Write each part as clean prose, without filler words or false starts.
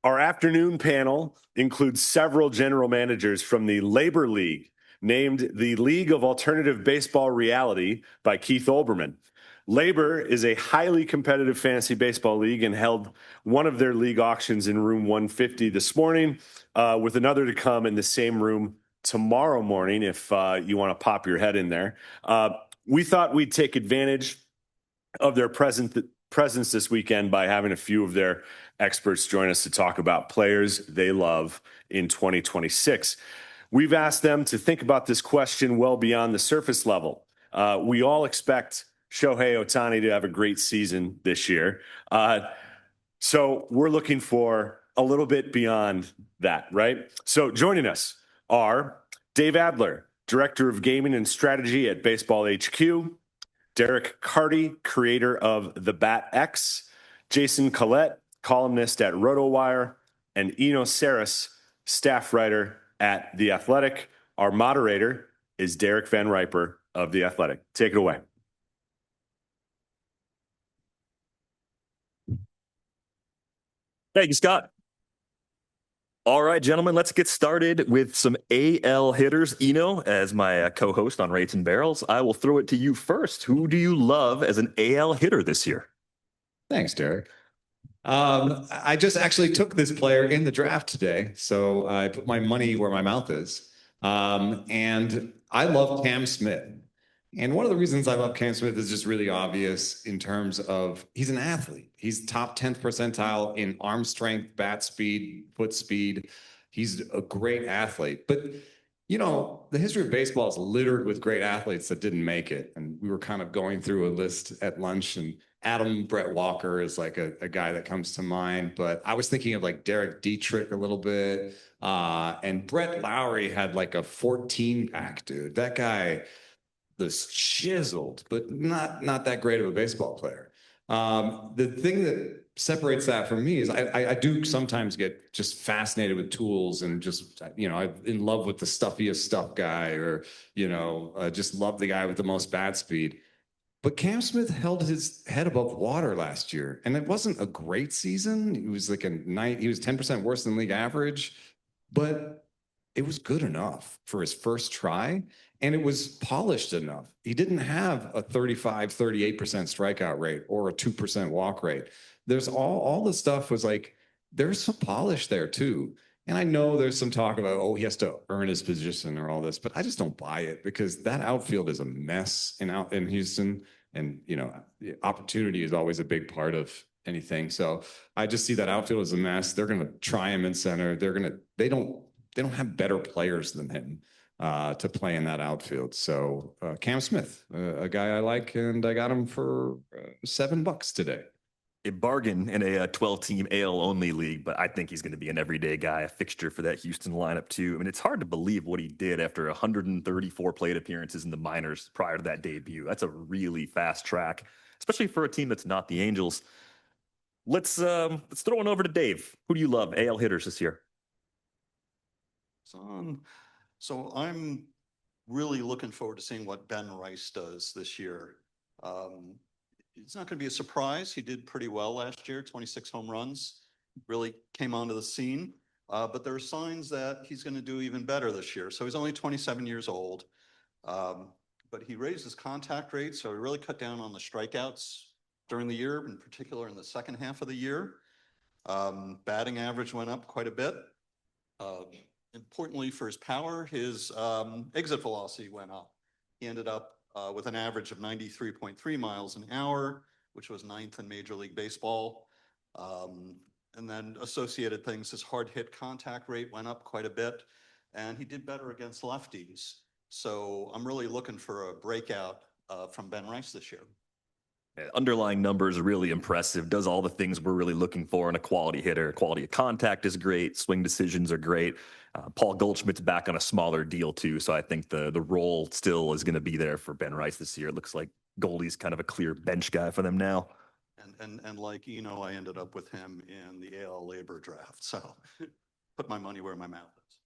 Our afternoon panel includes several general managers from the Labor League, named the League of Alternative Baseball Reality by Keith Olbermann. Labor is a highly competitive fantasy baseball league and held one of their league auctions in room 150 this morning, with another to come in the same room tomorrow morning if you want to pop your head in there. We thought we'd take advantage of their presence this weekend by having a few of their experts join us to talk about players they love in 2026. We've asked them to think about this question well beyond the surface level. We all expect Shohei Ohtani to have a great season this year. So we're looking for a little bit beyond that, right? So joining us are Dave Adler, Director of Gaming and Strategy at Baseball HQ, Derek Carty, creator of The Bat X, Jason Collette, columnist at Rotowire, and Sarris, staff writer at The Athletic. Our moderator is Derek VanRiper of The Athletic. Take it away. Thank you, Scott. All right, gentlemen, let's get started with some AL hitters. As my co-host on Rates and Barrels, I will throw it to you first. Who do you love as an AL hitter this year? Thanks, Derek. I just actually took this player in the draft today, so I put my money where my mouth is. And I love Cam Smith. And one of the reasons I love Cam Smith is just really obvious in terms of he's an athlete. He's top 10th percentile in arm strength, bat speed, foot speed. He's a great athlete. But, the history of baseball is littered with great athletes that didn't make it. And we were kind of going through a list at lunch, and Adam Brett Walker is like a guy that comes to mind. But I was thinking of like Derek Dietrich a little bit. And Brett Lowry had like a 14-pack, dude. That guy was chiseled, but not that great of a baseball player. The thing that separates that from me is I do sometimes get just fascinated with tools and just, I'm in love with the stuffiest stuff guy, or, just love the guy with the most bat speed. But Cam Smith held his head above water last year, and it wasn't a great season. He was like he was 10% worse than league average, but it was good enough for his first try. And it was polished enough. He didn't have a 35, 38% strikeout rate or a 2% walk rate. There's all the stuff was like, there's some polish there too. And I know there's some talk about, he has to earn his position or all this, but I just don't buy it, because that outfield is a mess in Houston. And, opportunity is always a big part of anything. So I just see that outfield as a mess. They're going to try him in center. They don't have better players than him to play in that outfield. So Cam Smith, a guy I like, and I got him for $7 today. A bargain in a 12-team AL-only league, but I think he's going to be an everyday guy, a fixture for that Houston lineup too. I mean, it's hard to believe what he did after 134 plate appearances in the minors prior to that debut. That's a really fast track, especially for a team that's not the Angels. Let's throw one over to Dave. Who do you love, AL hitters this year? So I'm really looking forward to seeing what Ben Rice does this year. It's not going to be a surprise. He did pretty well last year, 26 home runs, really came onto the scene. But there are signs that he's going to do even better this year. So he's only 27 years old. But he raised his contact rate, so he really cut down on the strikeouts during the year, in particular in the second half of the year. Batting average went up quite a bit. Importantly for his power, his exit velocity went up. He ended up with an average of 93.3 miles an hour, which was 9th in Major League Baseball. And then associated things, his hard hit contact rate went up quite a bit, and he did better against lefties. So I'm really looking for a breakout from Ben Rice this year. Underlying numbers are really impressive, does all the things we're really looking for in a quality hitter. Quality of contact is great, swing decisions are great. Paul Goldschmidt's back on a smaller deal too, so I think the role still is going to be there for Ben Rice this year. It looks like Goldie's kind of a clear bench guy for them now. And like, I ended up with him in the AL Labor draft, so put my money where my mouth is.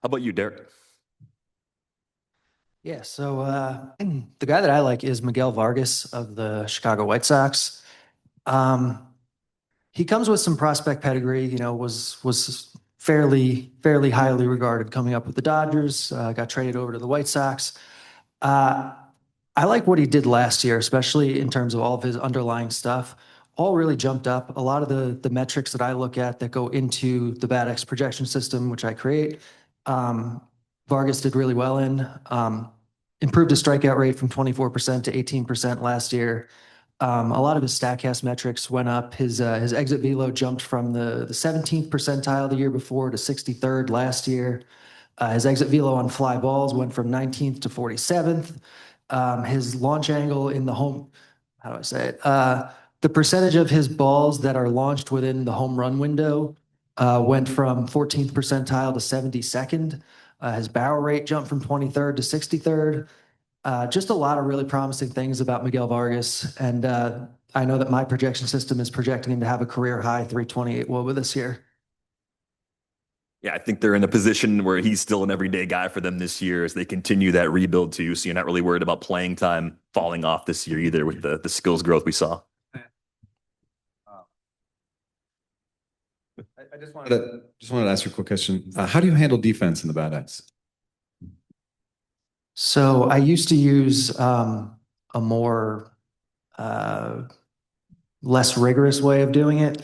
How about you, Derek? Yeah, so the guy that I like is Miguel Vargas of the Chicago White Sox. he comes with some prospect pedigree. You know, was fairly highly regarded coming up with the Dodgers. Got traded over to the White Sox. I like what he did last year, especially in terms of all of his underlying stuff. All really jumped up. A lot of the metrics that I look at that go into the BATX projection system, which I create, Vargas did really well in. Improved his strikeout rate from 24% to 18% last year. A lot of his StatCast metrics went up. His exit velo jumped from the 17th percentile the year before to 63rd last year. His exit velo on fly balls went from 19th to 47th. His launch angle in the home, how do I say it? The percentage of his balls that are launched within the home run window went from 14th percentile to 72nd. His barrel rate jumped from 23rd to 63rd. Just a lot of really promising things about Miguel Vargas. And I know that my projection system is projecting him to have a career high 328 WOBA this year. Yeah, I think they're in a position where he's still an everyday guy for them this year as they continue that rebuild too. So you're not really worried about playing time falling off this year either with the skills growth we saw. I just wanted to ask you a quick question. How do you handle defense in the BATX? So I used to use a more less rigorous way of doing it.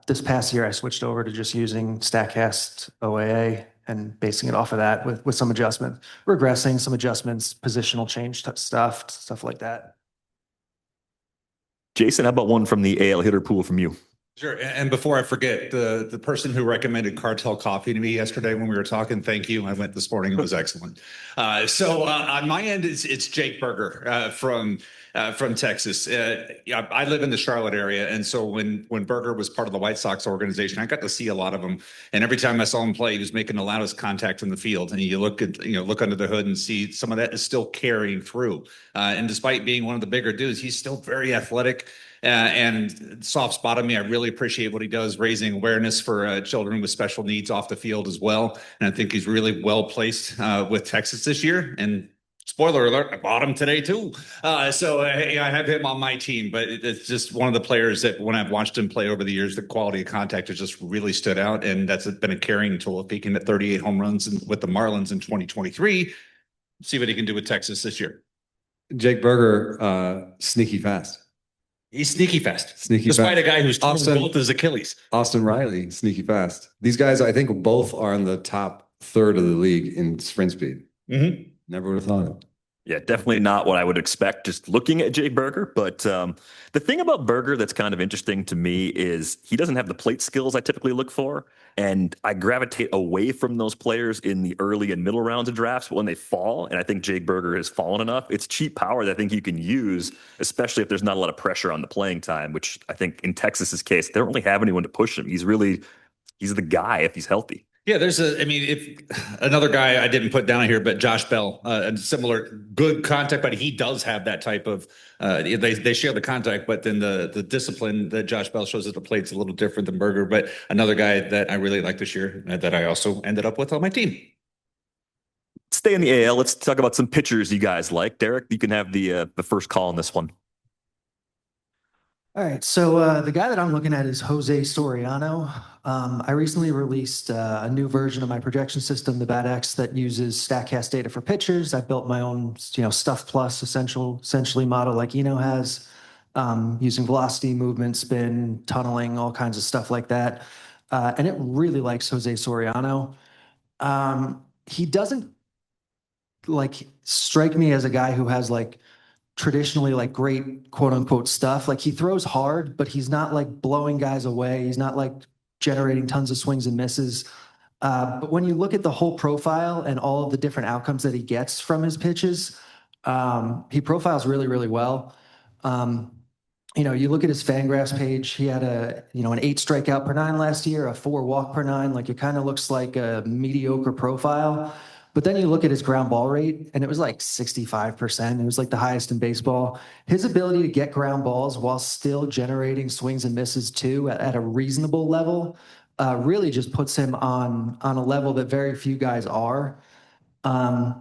This past year, I switched over to just using StatCast OAA and basing it off of that with some adjustment, regressing some adjustments, positional change stuff like that. Jason, how about one from the AL hitter pool from you? Sure. And before I forget, the person who recommended Cartel Coffee to me yesterday when we were talking, thank you. I went this morning. It was excellent. So on my end, it's Jake Berger from Texas. I live in the Charlotte area. And so when Berger was part of the White Sox organization, I got to see a lot of him. And every time I saw him play, he was making the loudest contact in the field. And you look under the hood and see some of that is still carrying through. And despite being one of the bigger dudes, he's still very athletic. And soft spot on me. I really appreciate what he does, raising awareness for children with special needs off the field as well. And I think he's really well placed with Texas this year. And spoiler alert, I bought him today too. So I have him on my team, but it's just one of the players that when I've watched him play over the years, the quality of contact has just really stood out. And that's been a carrying tool, peaking at 38 home runs with the Marlins in 2023. See what he can do with Texas this year. Jake Berger, sneaky fast. He's sneaky fast. Despite a guy who's torn both his Achilles. Austin Riley, sneaky fast. These guys, I think, both are in the top third of the league in sprint speed. Mm-hmm. Never would have thought it. Yeah, definitely not what I would expect just looking at Jake Berger. But the thing about Berger that's kind of interesting to me is he doesn't have the plate skills I typically look for. And I gravitate away from those players in the early and middle rounds of drafts. But when they fall, and I think Jake Berger has fallen enough, it's cheap power that I think you can use, especially if there's not a lot of pressure on the playing time, which I think in Texas's case, they don't really have anyone to push him. He's the guy if he's healthy. Yeah, if another guy I didn't put down here, but Josh Bell, a similar good contact, but he does have that type of, they share the contact, but then the discipline that Josh Bell shows at the plate's a little different than Berger, but another guy that I really like this year that I also ended up with on my team. Stay in the AL. Let's talk about some pitchers you guys like. Derek, you can have the first call on this one. All right, so the guy that I'm looking at is Jose Soriano. I recently released a new version of my projection system, the BATX, that uses StatCast data for pitchers. I built my own, Stuff Plus essentially model like Eno has, using velocity, movement, spin, tunneling, all kinds of stuff like that. And it really likes Jose Soriano. He doesn't strike me as a guy who has traditionally great quote unquote stuff. He throws hard, but he's not blowing guys away. He's not generating tons of swings and misses. But when you look at the whole profile and all of the different outcomes that he gets from his pitches, he profiles really, really well. You look at his Fangraphs page, he had an 8 strikeout per 9 last year, a 4 walk per 9. It kind of looks like a mediocre profile. But then you look at his ground ball rate, and it was 65%. It was the highest in baseball. His ability to get ground balls while still generating swings and misses too at a reasonable level really just puts him on a level that very few guys are. My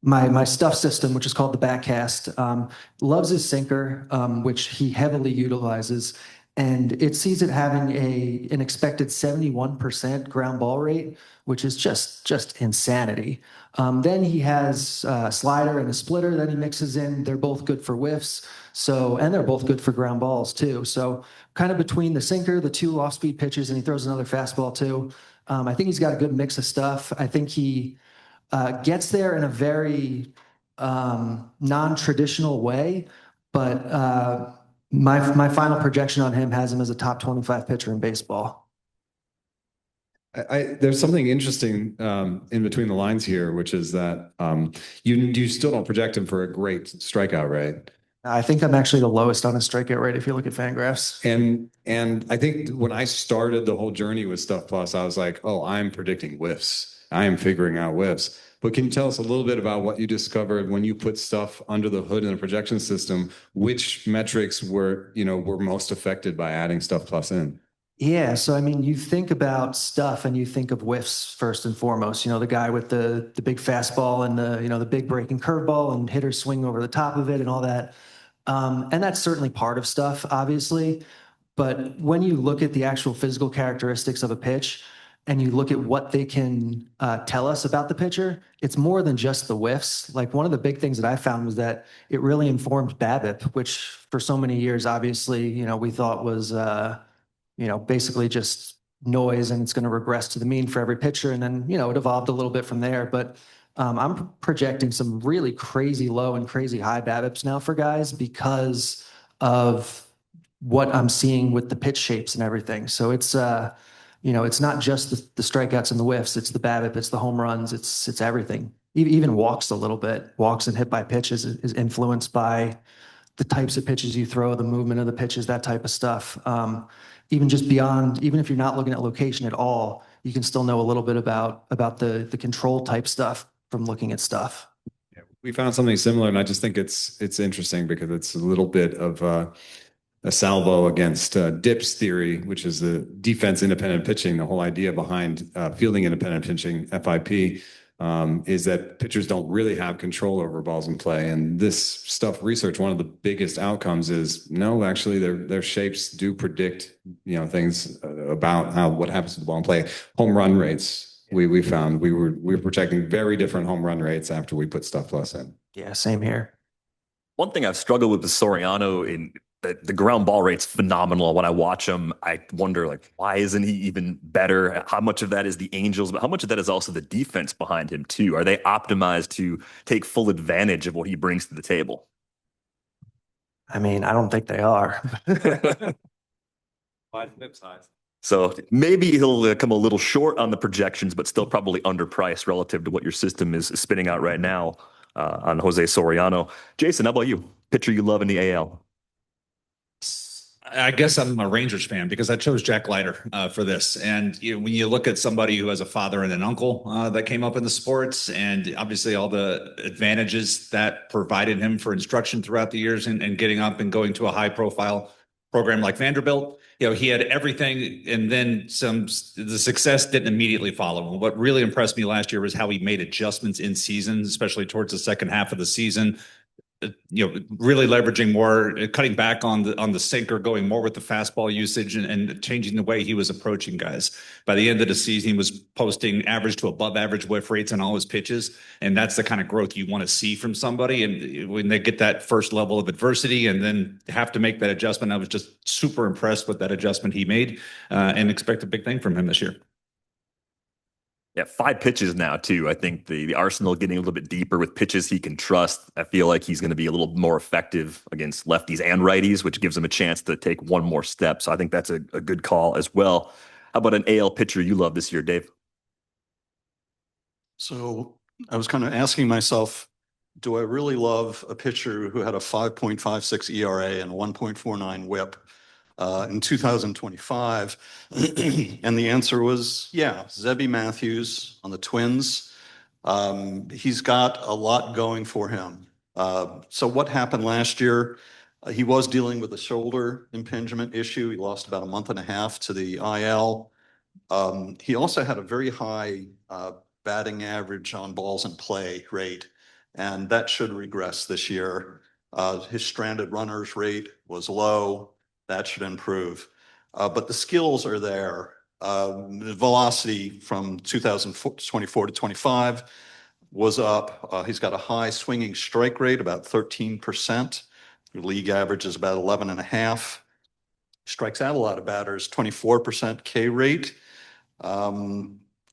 my stuff system, which is called the backcast, loves his sinker, which he heavily utilizes, and it sees it having an expected 71% ground ball rate, which is just insanity. Then he has a slider and a splitter that he mixes in. They're both good for whiffs. So, and they're both good for ground balls too. So kind of between the sinker, the two off-speed pitches, and he throws another fastball too. I think he's got a good mix of stuff. I think he gets there in a very non-traditional way, but my final projection on him has him as a top 25 pitcher in baseball. There's something interesting in between the lines here, which is that you still don't project him for a great strikeout rate. I think I'm actually the lowest on his strikeout rate if you look at Fangraphs. And I think when I started the whole journey with Stuff Plus, I was like, oh, I'm predicting whiffs. I am figuring out whiffs. But can you tell us a little bit about what you discovered when you put stuff under the hood in the projection system? Which metrics were most affected by adding Stuff Plus in? Yeah, so I mean, you think about stuff and you think of whiffs first and foremost. The guy with the big fastball and the big breaking curveball and hitters swing over the top of it and all that. And that's certainly part of stuff, obviously. But when you look at the actual physical characteristics of a pitch and you look at what they can tell us about the pitcher, it's more than just the whiffs. Like one of the big things that I found was that it really informed BABIP, which for so many years, obviously, we thought was basically just noise and it's going to regress to the mean for every pitcher. And then, it evolved a little bit from there. But I'm projecting some really crazy low and crazy high BABIPs now for guys because of what I'm seeing with the pitch shapes and everything. So it's, it's not just the strikeouts and the whiffs. It's the BABIP, it's the home runs, it's everything. Even walks a little bit. Walks and hit by pitches is influenced by the types of pitches you throw, the movement of the pitches, that type of stuff. Even just beyond, even if you're not looking at location at all, you can still know a little bit about the control type stuff from looking at stuff. Yeah, we found something similar, and I just think it's interesting because it's a little bit of a salvo against DIPS theory, which is the defense independent pitching. The whole idea behind fielding independent pitching, FIP, is that pitchers don't really have control over balls in play. And this stuff research, one of the biggest outcomes is no, actually their shapes do predict, things about what happens to the ball in play. Home run rates, we found we were projecting very different home run rates after we put Stuff Plus in. Yeah, same here. One thing I've struggled with Soriano in the ground ball rate's phenomenal. When I watch him, I wonder, why isn't he even better? How much of that is the Angels, but how much of that is also the defense behind him too? Are they optimized to take full advantage of what he brings to the table? I mean, I don't think they are. So maybe he'll come a little short on the projections, but still probably underpriced relative to what your system is spinning out right now on Jose Soriano. Jason, how about you? Pitcher you love in the AL? I guess I'm a Rangers fan because I chose Jack Leiter for this. And when you look at somebody who has a father and an uncle that came up in the sports, and obviously all the advantages that provided him for instruction throughout the years and getting up and going to a high profile program like Vanderbilt, he had everything, and then the success didn't immediately follow. And what really impressed me last year was how he made adjustments in season, especially towards the second half of the season. Really leveraging more, cutting back on the sinker, going more with the fastball usage and changing the way he was approaching guys. By the end of the season, he was posting average to above average whiff rates on all his pitches. And that's the kind of growth you want to see from somebody. And when they get that first level of adversity and then have to make that adjustment, I was just super impressed with that adjustment he made and expect a big thing from him this year. Yeah, 5 pitches now, too. I think the arsenal getting a little bit deeper with pitches he can trust. I feel like he's going to be a little more effective against lefties and righties, which gives him a chance to take one more step. So I think that's a good call as well. How about an AL pitcher you love this year, Dave? So I was kind of asking myself, do I really love a pitcher who had a 5.56 ERA and 1.49 WHIP in 2025? And the answer was, yeah, Zebby Matthews on the Twins. He's got a lot going for him. So what happened last year? He was dealing with a shoulder impingement issue. He lost about a month and a half to the IL. He also had a very high batting average on balls in play rate. and that should regress this year. His stranded runners rate was low. That should improve. But the skills are there. The velocity from 2024 to 25 was up. He's got a high swinging strike rate, about 13%. The league average is about 11.5. Strikes out a lot of batters, 24% K rate.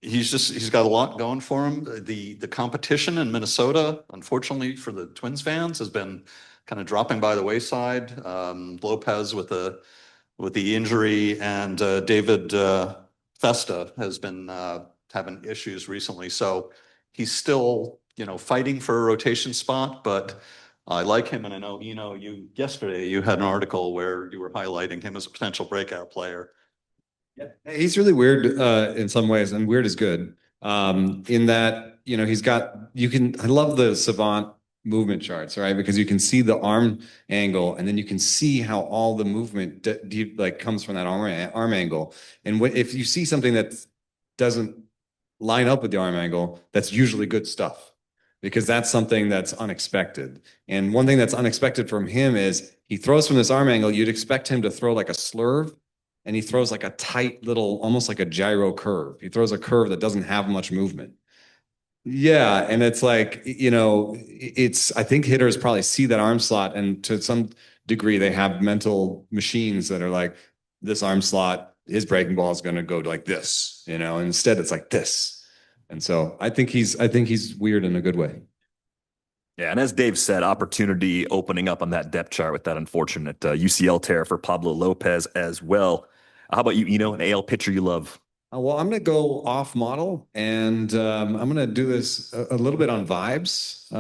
He's got a lot going for him. The competition in Minnesota, unfortunately for the Twins fans, has been kind of dropping by the wayside. Lopez with the injury, and David Festa has been having issues recently. So he's still, fighting for a rotation spot, but I like him. And I know, yesterday you had an article where you were highlighting him as a potential breakout player. Yeah, he's really weird in some ways, and weird is good. In that, he's got, I love the Savant movement charts, right? Because you can see the arm angle, and then you can see how all the movement comes from that arm angle. And if you see something that doesn't line up with the arm angle, that's usually good stuff, because that's something that's unexpected. And one thing that's unexpected from him is he throws from this arm angle. You'd expect him to throw like a slurve, and he throws like a tight little, almost like a gyro curve. He throws a curve that doesn't have much movement. Yeah, and it's like, I think hitters probably see that arm slot, and to some degree they have mental machines that are like, this arm slot, his breaking ball is going to go like this, and instead it's like this. And so I think he's weird in a good way. Yeah, and as Dave said, opportunity opening up on that depth chart with that unfortunate UCL tear for Pablo Lopez as well. How about you, an AL pitcher you love? Well, I'm going to go off model, and I'm going to do this a little bit on vibes.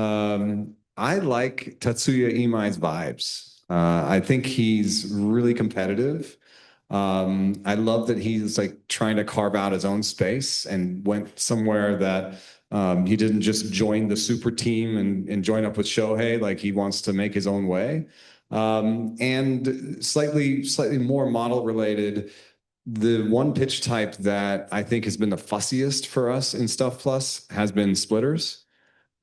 I like Tatsuya Imai's vibes. I think he's really competitive. I love that he's like trying to carve out his own space and went somewhere that he didn't just join the super team and join up with Shohei. Like, he wants to make his own way. And slightly more model related, the one pitch type that I think has been the fussiest for us in Stuff Plus has been splitters.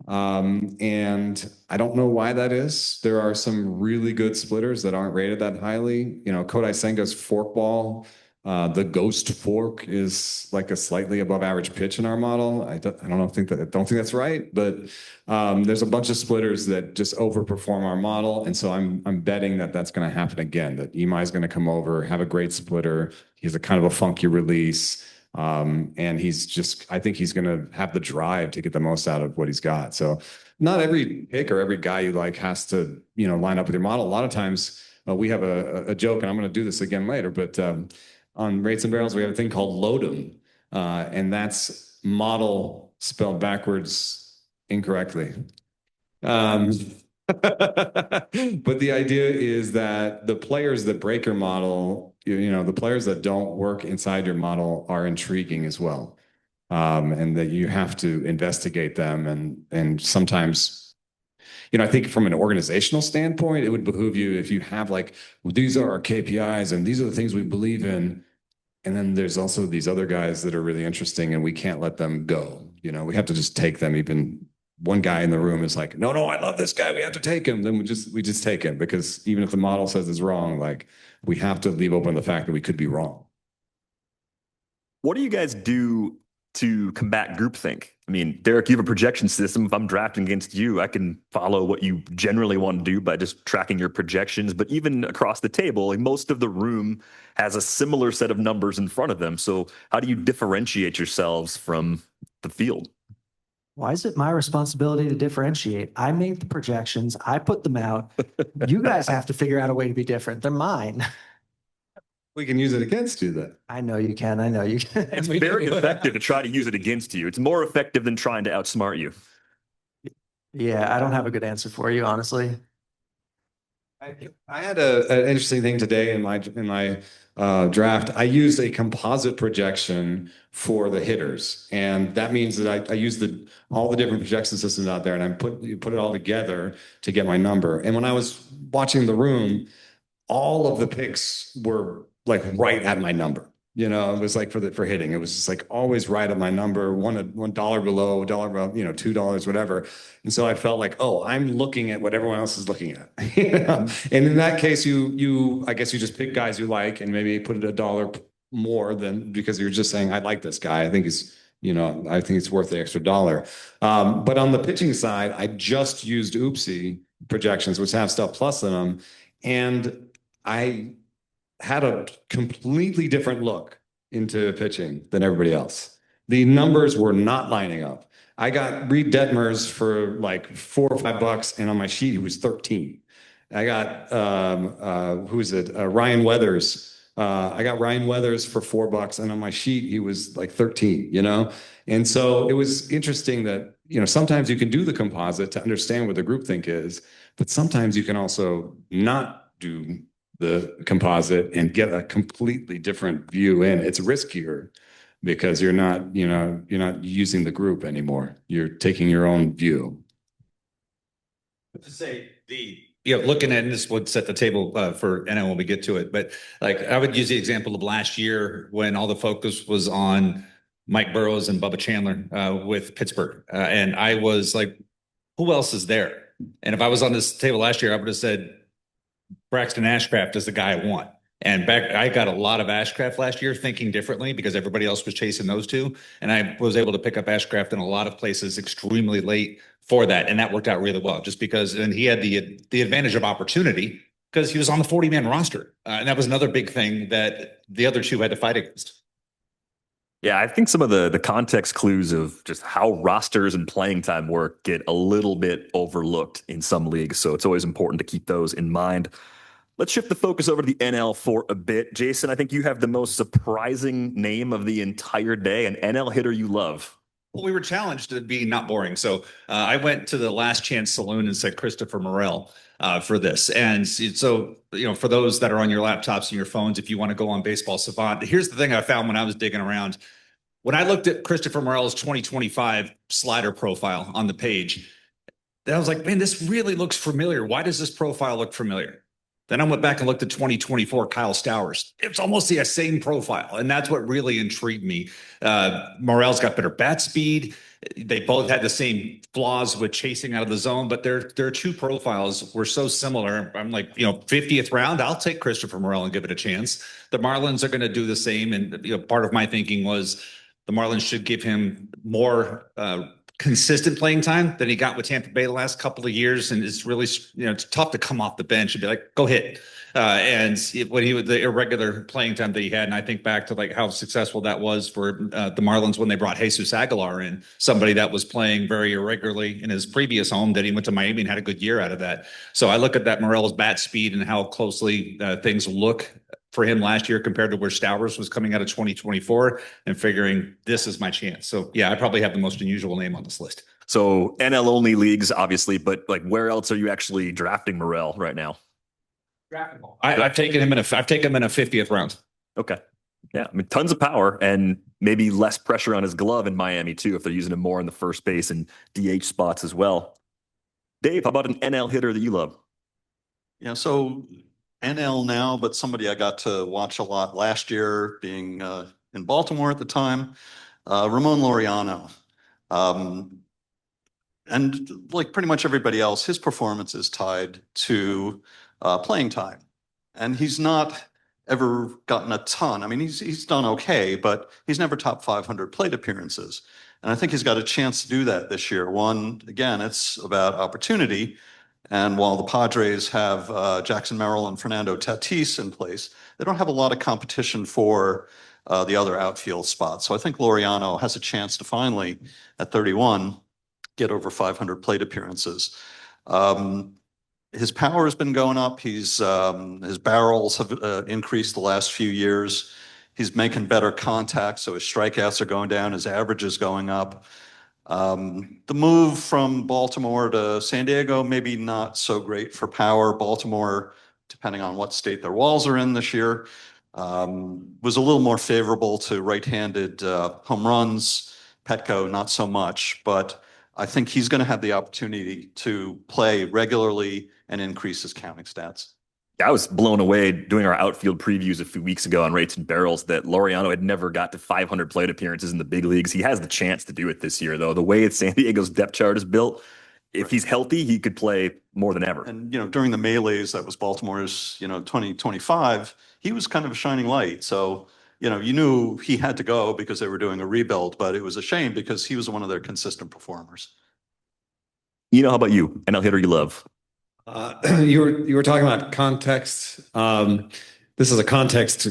And I don't know why that is. There are some really good splitters that aren't rated that highly. Kodai Senga's forkball, the ghost fork is like a slightly above average pitch in our model. I don't think that's right, but there's a bunch of splitters that just overperform our model, and so I'm betting that that's going to happen again. That Imai is going to come over, have a great splitter. He's a kind of a funky release. And I think he's going to have the drive to get the most out of what he's got. So not every pick or every guy you like has to, line up with your model. A lot of times we have a joke, and I'm going to do this again later, but on Rates and Barrels, we have a thing called load 'em. And that's model spelled backwards incorrectly. But the idea is that the players that break your model, the players that don't work inside your model are intriguing as well. And that you have to investigate them. And sometimes, I think from an organizational standpoint, it would behoove you if you have like, well, these are our KPIs and these are the things we believe in. And then there's also these other guys that are really interesting, and we can't let them go. We have to just take them. Even one guy in the room is like, no, I love this guy, we have to take him. Then we just take him, because even if the model says it's wrong, like, we have to leave open the fact that we could be wrong. What do you guys do to combat groupthink? I mean, Derek, you have a projection system. If I'm drafting against you, I can follow what you generally want to do by just tracking your projections. But even across the table, like, most of the room has a similar set of numbers in front of them. So how do you differentiate yourselves from the field? Why is it my responsibility to differentiate? I made the projections. I put them out. You guys have to figure out a way to be different. They're mine. We can use it against you then. I know you can. It's very effective to try to use it against you. It's more effective than trying to outsmart you. Yeah, I don't have a good answer for you, honestly. I had an interesting thing today in my draft. I used a composite projection for the hitters, and that means that I used all the different projection systems out there, and I put it all together to get my number. And when I was watching the room, all of the picks were like right at my number. You know, it was like for hitting, it was just like always right at my number, $1 below, dollar above, you know, $2, whatever. And so I felt like, oh, I'm looking at what everyone else is looking at. You know? And in that case, I guess you just pick guys you like and maybe put it $1 more than because you're just saying, I like this guy. I think it's worth the extra $1. But on the pitching side, I just used Oopsie projections, which have stuff plus in them. And I had a completely different look into pitching than everybody else. The numbers were not lining up. I got Reed Detmers for like $4 or $5, and on my sheet he was 13. I got Ryan Weathers. I got Ryan Weathers for $4, and on my sheet he was like 13. You know, and so it was interesting that sometimes you can do the composite to understand what the groupthink is, but sometimes you can also not do the composite and get a completely different view in. It's riskier because you're not using the group anymore. You're taking your own view. To say looking at, and this would set the table for NL when we get to it, but like I would use the example of last year when all the focus was on Mike Burrows and Bubba Chandler with Pittsburgh. And I was like, who else is there? And if I was on this table last year, I would have said, Braxton Ashcraft is the guy I want. And I got a lot of Ashcraft last year thinking differently because everybody else was chasing those two. And I was able to pick up Ashcraft in a lot of places extremely late for that. And that worked out really well just because, and he had the advantage of opportunity because he was on the 40-man roster. And that was another big thing that the other two had to fight against. Yeah, I think some of the context clues of just how rosters and playing time work get a little bit overlooked in some leagues. So it's always important to keep those in mind. Let's shift the focus over to the NL for a bit. Jason, I think you have the most surprising name of the entire day, an NL hitter you love. Well, we were challenged to be not boring. So I went to the Last Chance Saloon and said Christopher Morel for this. And so, for those that are on your laptops and your phones, if you want to go on Baseball Savant, here's the thing I found when I was digging around. When I looked at Christopher Morel's 2025 slider profile on the page, then I was like, man, this really looks familiar. Why does this profile look familiar? Then I went back and looked at 2024 Kyle Stowers. It's almost the same profile. And that's what really intrigued me. Morel's got better bat speed. They both had the same flaws with chasing out of the zone, but their two profiles were so similar. I'm like, 50th round, I'll take Christopher Morel and give it a chance. The Marlins are going to do the same. And part of my thinking was the Marlins should give him more consistent playing time than he got with Tampa Bay the last couple of years. And it's really, it's tough to come off the bench and be like, go hit. When the irregular playing time that he had, and I think back to like how successful that was for the Marlins when they brought Jesus Aguilar in, somebody that was playing very irregularly in his previous home, that he went to Miami and had a good year out of that. So I look at that Morel's bat speed and how closely things look for him last year compared to where Stowers was coming out of 2024 and figuring this is my chance. So yeah, I probably have the most unusual name on this list. So NL only leagues, obviously, but like where else are you actually drafting Morel right now? I've taken him in a 50th round. Okay. Yeah. I mean, tons of power and maybe less pressure on his glove in Miami too, if they're using him more in the first base and DH spots as well. Dave, how about an NL hitter that you love? Yeah. So NL now, but somebody I got to watch a lot last year being in Baltimore at the time, Ramon Laureano. And like pretty much everybody else, his performance is tied to playing time. And he's not ever gotten a ton. I mean, he's done okay, but he's never topped 500 plate appearances. And I think he's got a chance to do that this year. One, again, it's about opportunity. And while the Padres have Jackson Merrill and Fernando Tatis in place, they don't have a lot of competition for the other outfield spots. So I think Laureano has a chance to finally, at 31, get over 500 plate appearances. His power has been going up. His barrels have increased the last few years. He's making better contact, so his strikeouts are going down. His average is going up. The move from Baltimore to San Diego, maybe not so great for power. Baltimore, depending on what state their walls are in this year, was a little more favorable to right-handed home runs. Petco, not so much, but I think he's going to have the opportunity to play regularly and increase his counting stats. I was blown away doing our outfield previews a few weeks ago on Rates and Barrels that Laureano had never got to 500 plate appearances in the big leagues. He has the chance to do it this year, though. The way San Diego's depth chart is built, if he's healthy, he could play more than ever. And, during the melees, that was Baltimore's, 2025, he was kind of a shining light. So, you knew he had to go because they were doing a rebuild, but it was a shame because he was one of their consistent performers. How about you? NL hitter you love? You were talking about context. This is a context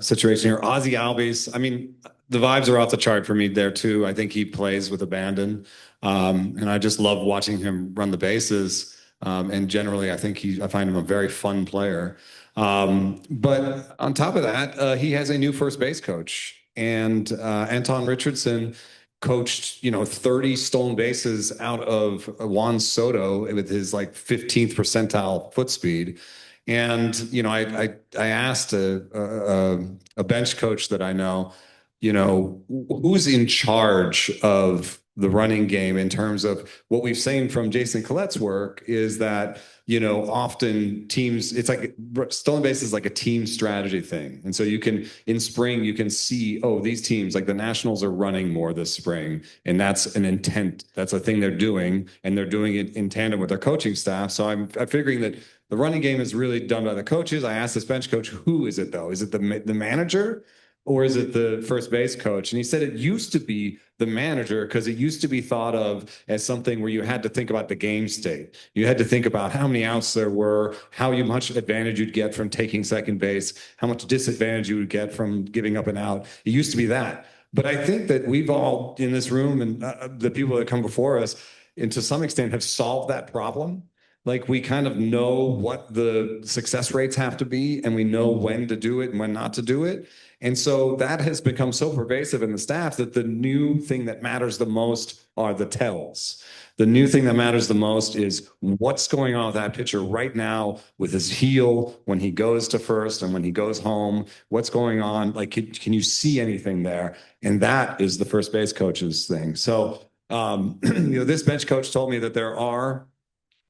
situation here. Ozzy Albies. I mean, the vibes are off the chart for me there too. I think he plays with abandon, and I just love watching him run the bases. And generally, I find him a very fun player. But on top of that, he has a new first base coach, and Anton Richardson coached 30 stolen bases out of Juan Soto with his 15th percentile foot speed. And I asked a bench coach that I know, who's in charge of the running game in terms of what we've seen from Jason Collette's work is that often teams, it's like stolen base is like a team strategy thing. And so in spring, you can see, these teams like the Nationals are running more this spring. And that's an intent. That's a thing they're doing. And they're doing it in tandem with their coaching staff. So I'm figuring that the running game is really done by the coaches. I asked this bench coach, who is it though? Is it the manager? Or is it the first base coach? And he said it used to be the manager because it used to be thought of as something where you had to think about the game state. You had to think about how many outs there were, how much advantage you'd get from taking second base, how much disadvantage you would get from giving up an out. It used to be that. But I think that we've all in this room and the people that come before us, and to some extent have solved that problem. Like we kind of know what the success rates have to be, and we know when to do it and when not to do it. And so that has become so pervasive in the staff that the new thing that matters the most are the tells. The new thing that matters the most is what's going on with that pitcher right now with his heel when he goes to first and when he goes home. What's going on? Like, can you see anything there? And that is the first base coach's thing. So, this bench coach told me that there are,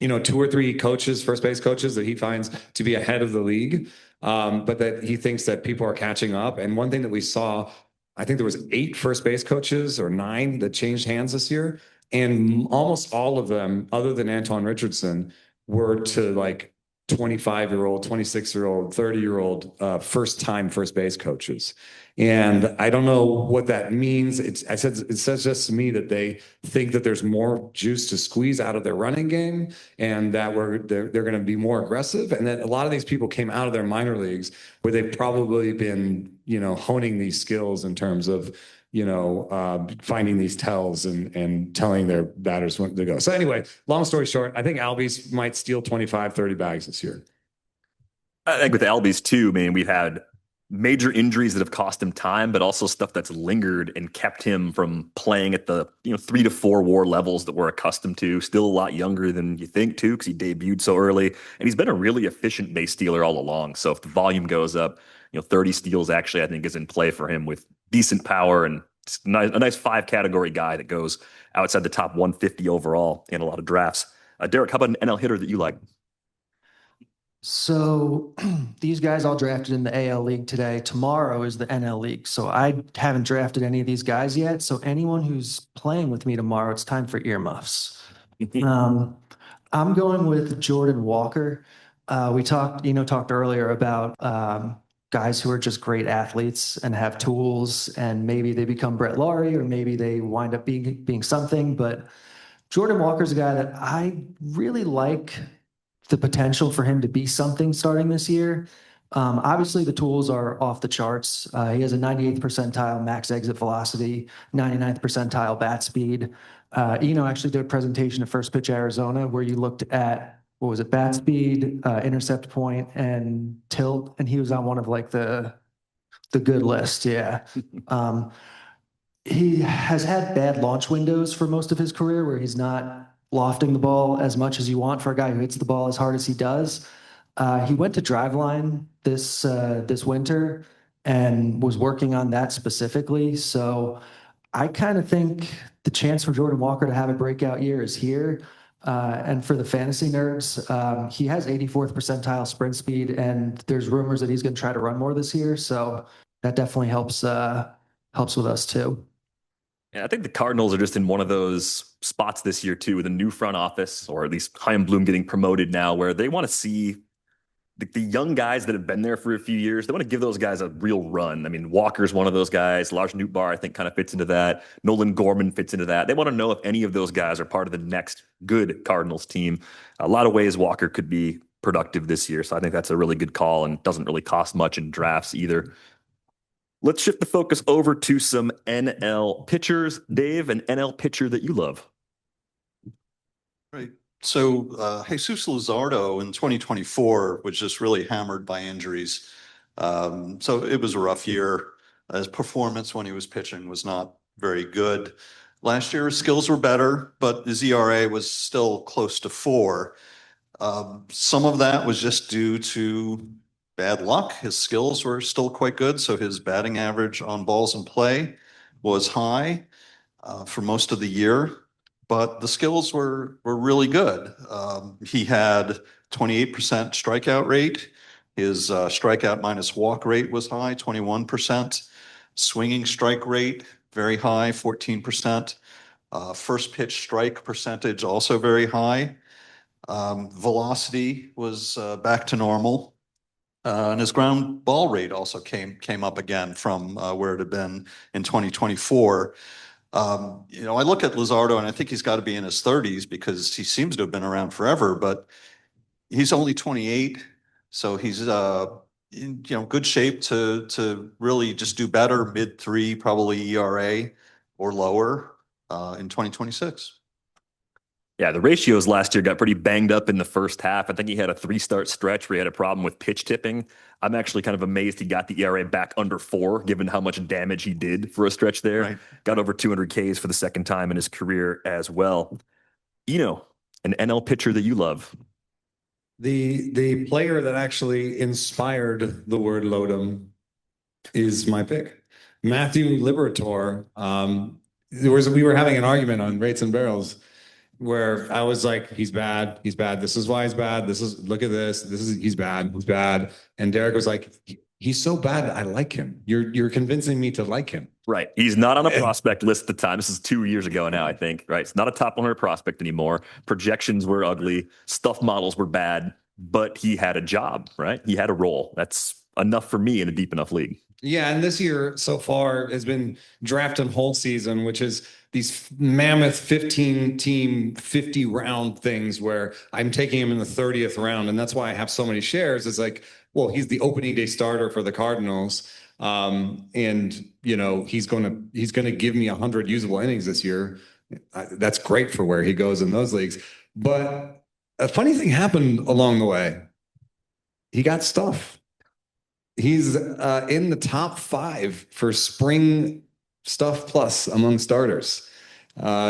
2 or 3 coaches, first base coaches that he finds to be ahead of the league. But that he thinks that people are catching up. And one thing that we saw, I think there was 8 first base coaches or 9 that changed hands this year. And almost all of them, other than Anton Richardson, were to 25-year-old, 26-year-old, 30-year-old first-time first base coaches. And I don't know what that means. It says just to me that they think that there's more juice to squeeze out of their running game and that they're going to be more aggressive. And that a lot of these people came out of their minor leagues where they've probably been, honing these skills in terms of, finding these tells and telling their batters when to go. So anyway, long story short, I think Albies might steal 25, 30 bags this year. I think with Albies too, we've had major injuries that have cost him time, but also stuff that's lingered and kept him from playing at the 3 to 4 WAR levels that we're accustomed to. Still a lot younger than you think too, because he debuted so early, and he's been a really efficient base stealer all along. So if the volume goes up, 30 steals actually I think is in play for him with decent power and a nice 5 category guy that goes outside the top 150 overall in a lot of drafts. Derek, how about an NL hitter that you like? So these guys all drafted in the AL League today. Tomorrow is the NL League. So I haven't drafted any of these guys yet. So anyone who's playing with me tomorrow, it's time for earmuffs. I'm going with Jordan Walker. We talked earlier about guys who are just great athletes and have tools, and maybe they become Brett Laurie or maybe they wind up being something. But Jordan Walker's a guy that I really like the potential for him to be something starting this year. Obviously, the tools are off the charts. He has a 98th percentile max exit velocity, 99th percentile bat speed. Actually did a presentation at First Pitch Arizona where you looked at, what was it, bat speed, intercept point, and tilt, and he was on one of the good list. Yeah. He has had bad launch windows for most of his career where he's not lofting the ball as much as you want for a guy who hits the ball as hard as he does. He went to Driveline this winter and was working on that specifically. So I kind of think the chance for Jordan Walker to have a breakout year is here. And for the fantasy nerds, he has 84th percentile sprint speed, and there's rumors that he's going to try to run more this year. So that definitely helps with us too. And I think the Cardinals are just in one of those spots this year too, with a new front office, or at least Chaim Bloom getting promoted now, where they want to see the young guys that have been there for a few years. They want to give those guys a real run. I mean, Walker's one of those guys. Lars Nootbaar, I think, kind of fits into that. Nolan Gorman fits into that. They want to know if any of those guys are part of the next good Cardinals team. A lot of ways Walker could be productive this year. So I think that's a really good call and doesn't really cost much in drafts either. Let's shift the focus over to some NL pitchers. Dave, an NL pitcher that you love. Right. So Jesus Luzardo in 2024 was just really hammered by injuries. So it was a rough year. His performance when he was pitching was not very good. Last year, his skills were better, but his ERA was still close to 4. Some of that was just due to bad luck. His skills were still quite good, so his batting average on balls in play was high for most of the year. But the skills were really good. He had 28% strikeout rate. His strikeout minus walk rate was high, 21%. Swinging strike rate, very high, 14%. First pitch strike percentage, also very high. Velocity was back to normal. And his ground ball rate also came up again from where it had been in 2024. I look at Luzardo and I think he's got to be in his 30s because he seems to have been around forever, but he's only 28. So he's in good shape to really just do better, mid-3 probably ERA or lower in 2026. Yeah, the ratios last year got pretty banged up in the first half. I think he had a 3-start stretch where he had a problem with pitch tipping. I'm actually kind of amazed he got the ERA back under 4, given how much damage he did for a stretch there. Right. Got over 200 Ks for the second time in his career as well. An NL pitcher that you love. The player that actually inspired the word Lodum is my pick, Matthew Liberatore. We were having an argument on Rates and Barrels where I was like, he's bad. This is why he's bad. Look at this. He's bad. And Derek was like, he's so bad. I like him. You're convincing me to like him. Right. He's not on a prospect list at the time. This is 2 years ago now, I think. Right. It's not a top 100 prospect anymore. Projections were ugly. Stuff models were bad, but he had a job, right? He had a role. That's enough for me in a deep enough league. Yeah, and this year so far has been draft and whole season, which is these mammoth 15-team, 50-round things where I'm taking him in the 30th round, and that's why I have so many shares. It's like, well, he's the opening day starter for the Cardinals, and he's going to give me 100 usable innings this year. That's great for where he goes in those leagues. But a funny thing happened along the way. He got stuff. He's in the top 5 for spring stuff plus among starters.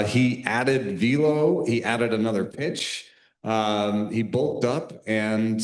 He added velo. He added another pitch. He bulked up, and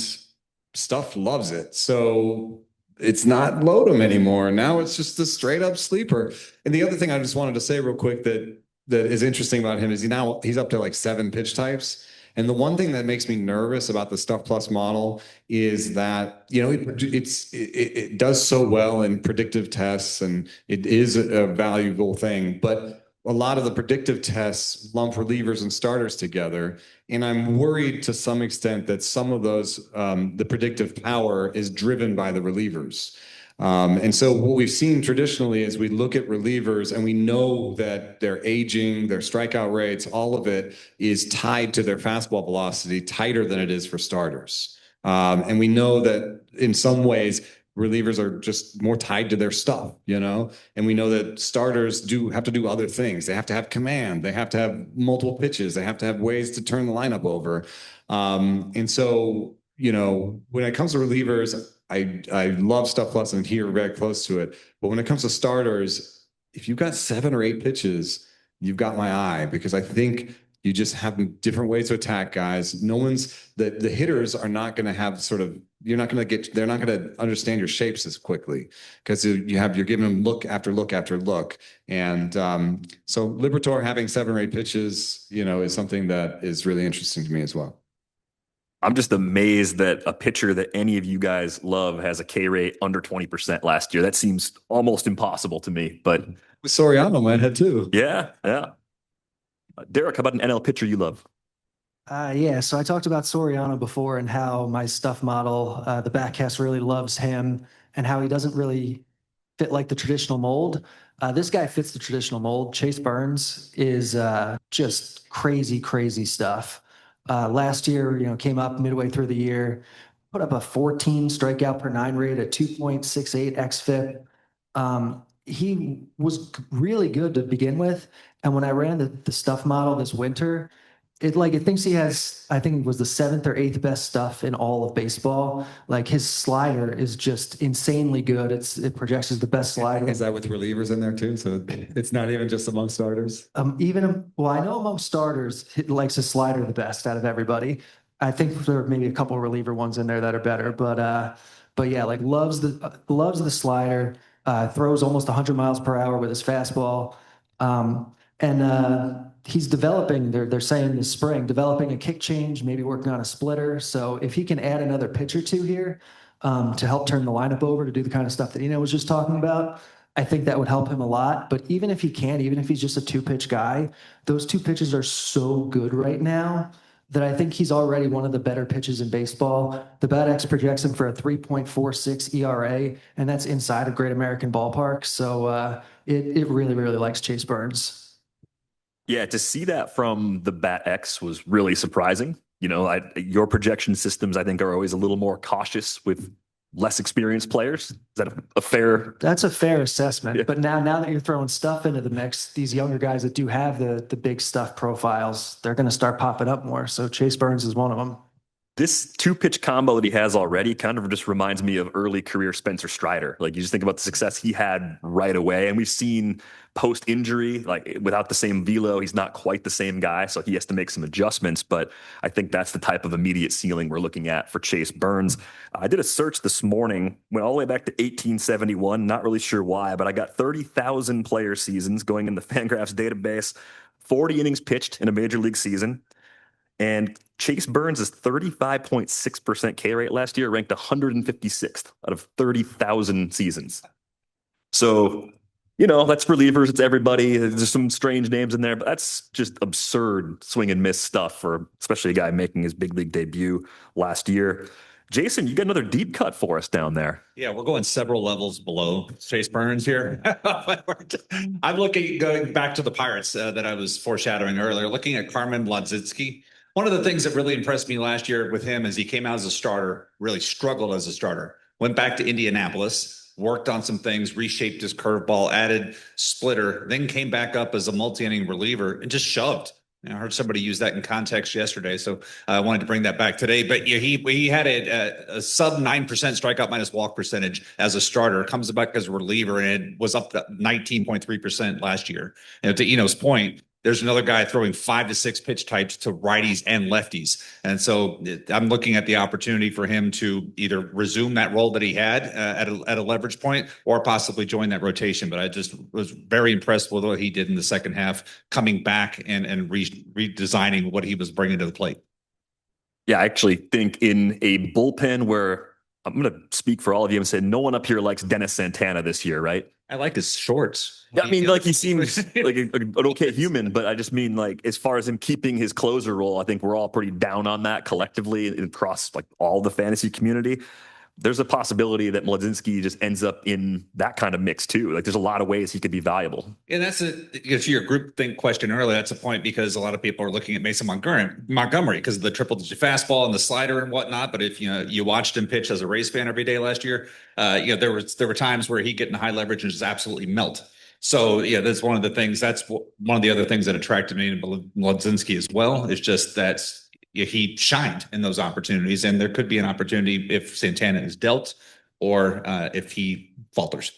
stuff loves it. So it's not Lodum anymore. Now it's just a straight up sleeper. And the other thing I just wanted to say real quick that is interesting about him is he's up to like 7 pitch types. And the one thing that makes me nervous about the Stuff Plus model is that, it does so well in predictive tests, and it is a valuable thing. But a lot of the predictive tests lump relievers and starters together. And I'm worried to some extent that some of those, the predictive power is driven by the relievers. And so what we've seen traditionally is we look at relievers and we know that their aging, their strikeout rates, all of it is tied to their fastball velocity tighter than it is for starters. And we know that in some ways relievers are just more tied to their stuff, and we know that starters have to do other things. They have to have command. They have to have multiple pitches. They have to have ways to turn the lineup over. And so, when it comes to relievers, I love Stuff Plus and here very close to it. But when it comes to starters, if you've got 7 or 8 pitches, you've got my eye, because I think You just have different ways to attack guys. No one's the hitters are not going to have sort of they're not going to understand your shapes as quickly because you're giving them look after look after look. And so Liberatore having 7 or 8 pitches, is something that is really interesting to me as well. I'm just amazed that a pitcher that any of you guys love has a K rate under 20% last year. That seems almost impossible to me, but Soriano might have too. yeah. Derek, how about an NL pitcher you love? Yeah, so I talked about Soriano before and how my stuff model, the Backcast really loves him and how he doesn't really fit like the traditional mold. This guy fits the traditional mold. Chase Burns is just crazy, crazy stuff. Last year, came up midway through the year, put up a 14 strikeout per 9 rate at 2.68 xFIP. He was really good to begin with. And when I ran the stuff model this winter, it thinks he has, I think it was the 7th or 8th best stuff in all of baseball. Like his slider is just insanely good. It projects as the best slider. Is that with relievers in there too? So it's not even just among starters. I know among starters, he likes his slider the best out of everybody. I think there are maybe a couple of reliever ones in there that are better, but yeah, loves the slider. Throws almost 100 miles per hour with his fastball. And he's developing, they're saying this spring, developing a kick change, maybe working on a splitter. So if he can add another pitch or two here to help turn the lineup over to do the kind of stuff that Eno was just talking about, I think that would help him a lot. But even if he can't, even if he's just a 2-pitch guy, those 2 pitches are so good right now that I think he's already one of the better pitches in baseball. The BATX projects him for a 3.46 ERA, and that's inside of Great American Ballpark. So it really, really likes Chase Burns. Yeah, to see that from the BATX was really surprising. Your projection systems, I think, are always a little more cautious with less experienced players. Is that a fair? That's a fair assessment. Yeah. But now that you're throwing stuff into the mix, these younger guys that do have the big stuff profiles, they're going to start popping up more. So Chase Burns is one of them. This 2-pitch combo that he has already kind of just reminds me of early career Spencer Strider. You just think about the success he had right away. And we've seen post-injury, without the same velo, he's not quite the same guy. So he has to make some adjustments. But I think that's the type of immediate ceiling we're looking at for Chase Burns. I did a search this morning, went all the way back to 1871. Not really sure why, but I got 30,000 player seasons going in the Fangraphs database, 40 innings pitched in a major league season. And Chase Burns' 35.6% K rate last year ranked 156th out of 30,000 seasons. So, that's relievers. It's everybody. There's some strange names in there, but that's just absurd swing and miss stuff for especially a guy making his big league debut last year. Jason, you got another deep cut for us down there. Yeah, we're going several levels below Chase Burns here. I'm going back to the Pirates that I was foreshadowing earlier, looking at Carmen Blodzinski. One of the things that really impressed me last year with him is he came out as a starter, really struggled as a starter, went back to Indianapolis, worked on some things, reshaped his curveball, added splitter, then came back up as a multi-inning reliever and just shoved. I heard somebody use that in context yesterday, so I wanted to bring that back today. But yeah, he had a sub 9% strikeout minus walk percentage as a starter. Comes back as a reliever, and it was up to 19.3% last year. And to Eno's point, there's another guy throwing 5 to 6 pitch types to righties and lefties. And so I'm looking at the opportunity for him to either resume that role that he had at a leverage point or possibly join that rotation. But I just was very impressed with what he did in the second half, coming back and redesigning what he was bringing to the plate. Yeah, I actually think in a bullpen where I'm going to speak for all of you and say no one up here likes Dennis Santana this year, right? I like his shorts. I mean, he seems like an okay human, but I just mean as far as him keeping his closer role, I think we're all pretty down on that collectively across all the fantasy community. There's a possibility that Blodzinski just ends up in that kind of mix too. There's a lot of ways he could be valuable. And that's to your group think question earlier. That's a point because a lot of people are looking at Mason Montgomery because of the triple digit fastball and the slider and whatnot. But if you watched him pitch as a Rays fan every day last year, there were times where he'd get in high leverage and just absolutely melt. So yeah, that's one of the things. That's one of the other things that attracted me to Blodzinski as well. Is just that he shined in those opportunities, and there could be an opportunity if Santana is dealt or if he falters.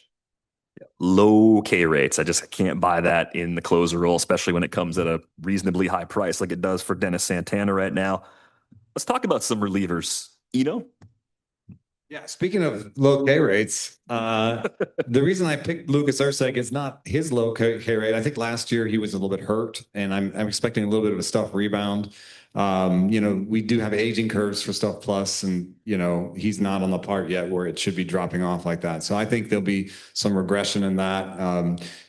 Low K rates. I just can't buy that in the closer role, especially when it comes at a reasonably high price like it does for Dennis Santana right now. Let's talk about some relievers. Yeah, speaking of low K rates, the reason I picked Lucas Erceg is not his low K rate. I think last year he was a little bit hurt, and I'm expecting a little bit of a Stuff rebound. We do have aging curves for Stuff Plus, and he's not on the part yet where it should be dropping off like that. So I think there'll be some regression in that.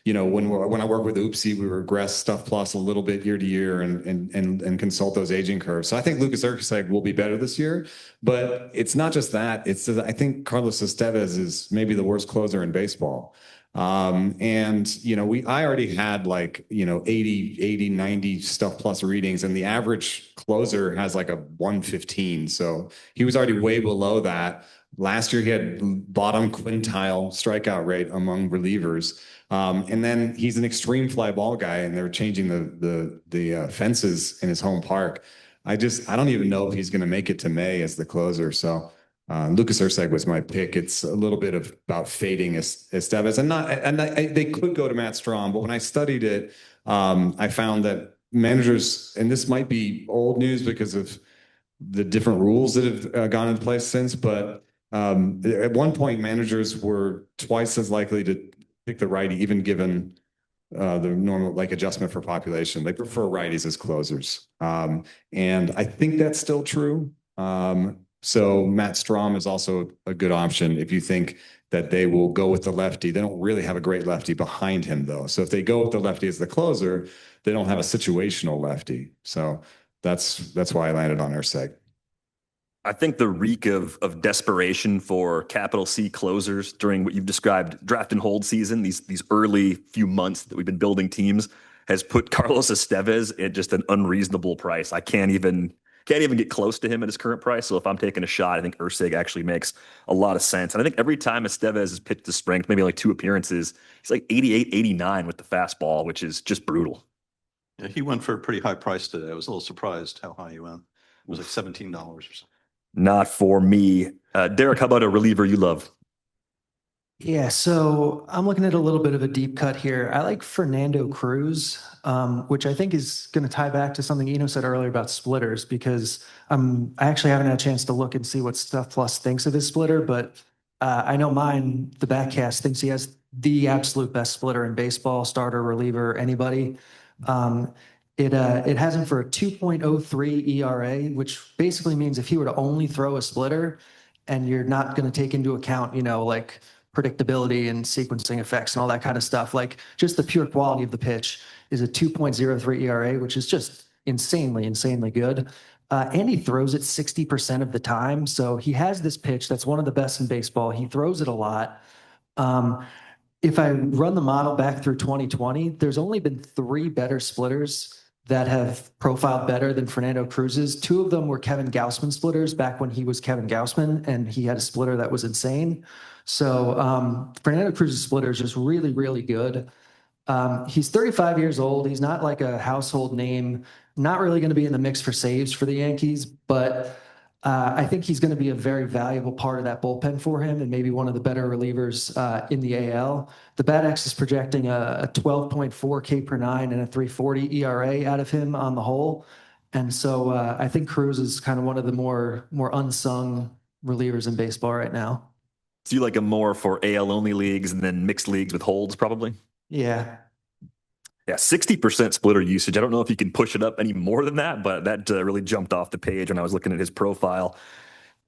When I work with Oopsie, we regress Stuff Plus a little bit year to year and consult those aging curves. So I think Lucas Erceg will be better this year, but it's not just that. I think Carlos Estevez is maybe the worst closer in baseball. I already had 80, 90 Stuff Plus readings, and the average closer has like a 115. So he was already way below that. Last year, he had bottom quintile strikeout rate among relievers. And then he's an extreme fly ball guy, and they're changing the fences in his home park. I don't even know if he's going to make it to May as the closer. So Lucas Erceg was my pick. It's a little bit about fading Estevez, they could go to Matt Strahm, but when I studied it, I found that managers, and this might be old news because of the different rules that have gone into place since, but at one point managers were twice as likely to pick the righty, even given the normal adjustment for population. They prefer righties as closers, and I think that's still true. So Matt Strahm is also a good option if you think that they will go with the lefty. They don't really have a great lefty behind him, though. So if they go with the lefty as the closer, they don't have a situational lefty. So that's why I landed on Erceg. I think the reek of desperation for capital C closers during what you've described draft and hold season, these early few months that we've been building teams, has put Carlos Estevez at just an unreasonable price. I can't even get close to him at his current price. So if I'm taking a shot, I think Erceg actually makes a lot of sense. And I think every time Estevez has pitched to strength, maybe like 2 appearances, he's like 88, 89 with the fastball, which is just brutal. Yeah, he went for a pretty high price today. I was a little surprised how high he went. It was like $17 or something. Not for me. Derek, how about a reliever you love? Yeah, so I'm looking at a little bit of a deep cut here. I like Fernando Cruz, which I think is going to tie back to something Eno said earlier about splitters, because I actually haven't had a chance to look and see what Stuff Plus thinks of his splitter, but I know mine, the Backcast, thinks he has the absolute best splitter in baseball, starter, reliever, anybody. It has him for a 2.03 ERA, which basically means if he were to only throw a splitter and you're not going to take into account, like predictability and sequencing effects and all that kind of stuff, like just the pure quality of the pitch is a 2.03 ERA, which is just insanely good. And he throws it 60% of the time. So he has this pitch that's one of the best in baseball. He throws it a lot. If I run the model back through 2020, there's only been 3 better splitters that have profiled better than Fernando Cruz's. 2 of them were Kevin Gausman splitters back when he was Kevin Gausman, and he had a splitter that was insane. So Fernando Cruz's splitter is just really good. He's 35 years old. He's not like a household name, not really going to be in the mix for saves for the Yankees, but I think he's going to be a very valuable part of that bullpen for him, and maybe one of the better relievers in the AL. The BATX is projecting a 12.4 K per 9 and a 3.40 ERA out of him on the whole. And so I think Cruz is kind of one of the more unsung relievers in baseball right now. So you like him more for AL only leagues and then mixed leagues with holds, probably? Yeah. Yeah, 60% splitter usage. I don't know if you can push it up any more than that, but that really jumped off the page when I was looking at his profile.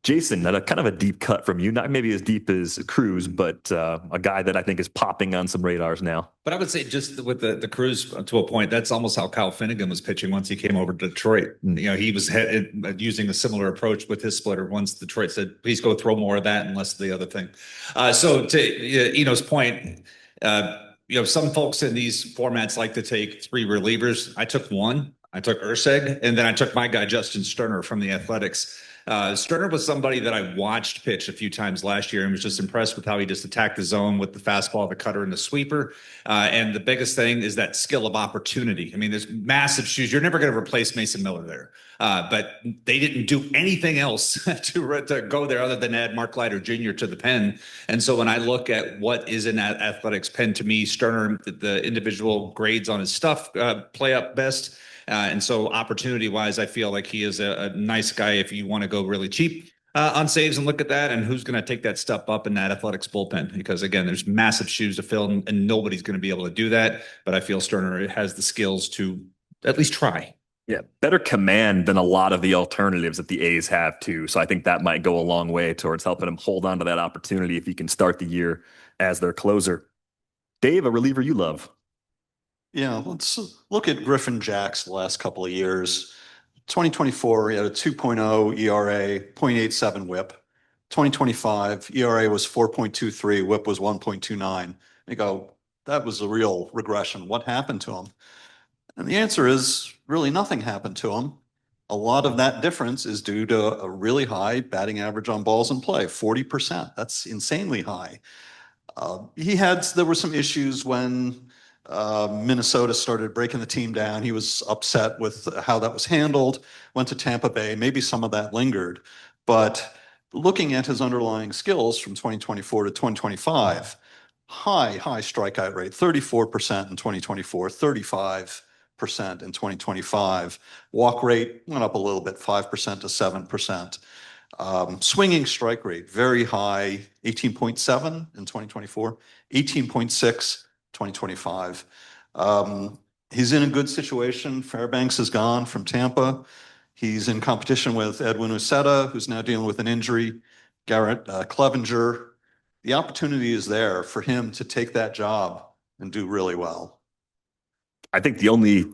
Jason, kind of a deep cut from you, not maybe as deep as Cruz, but a guy that I think is popping on some radars now. But I would say just with the Cruz to a point, that's almost how Kyle Finnegan was pitching once he came over to Detroit. He was using a similar approach with his splitter once Detroit said, please go throw more of that and less of the other thing. So to Eno's point, some folks in these formats like to take 3 relievers. I took 1. I took Erceg, and then I took my guy, Justin Sterner from the Athletics. Sterner was somebody that I watched pitch a few times last year and was just impressed with how he just attacked the zone with the fastball, the cutter, and the sweeper. And the biggest thing is that skill of opportunity. I mean, there's massive shoes. You're never going to replace Mason Miller there. But they didn't do anything else to go there other than add Mark Leiter Jr. to the pen. And so when I look at what is in that athletics pen, to me, Sterner, the individual grades on his stuff play up best. And so opportunity-wise, I feel like he is a nice guy if you want to go really cheap on saves and look at that and who's going to take that step up in that athletics bullpen. Because, again, there's massive shoes to fill and nobody's going to be able to do that. But I feel Sterner has the skills to at least try. Yeah, better command than a lot of the alternatives that the A's have too. So I think that might go a long way towards helping him hold on to that opportunity if he can start the year as their closer. Dave, a reliever you love. Yeah, let's look at Griffin Jax the last couple of years. 2024, he had a 2.0 ERA, 0.87 whip. 2025, ERA was 4.23, whip was 1.29. You go, that was a real regression. What happened to him? And the answer is really nothing happened to him. A lot of that difference is due to a really high batting average on balls in play, 40%. That's insanely high. There were some issues when Minnesota started breaking the team down. He was upset with how that was handled, went to Tampa Bay. Maybe some of that lingered. But looking at his underlying skills from 2024 to 2025, high strikeout rate, 34% in 2024, 35% in 2025. Walk rate went up a little bit, 5% to 7%. Swinging strike rate, very high, 18.7 in 2024, 18.6 2025. He's in a good situation. Fairbanks is gone from Tampa. He's in competition with Edwin Uceta, who's now dealing with an injury, Garrett Clevenger. The opportunity is there for him to take that job and do really well. I think the only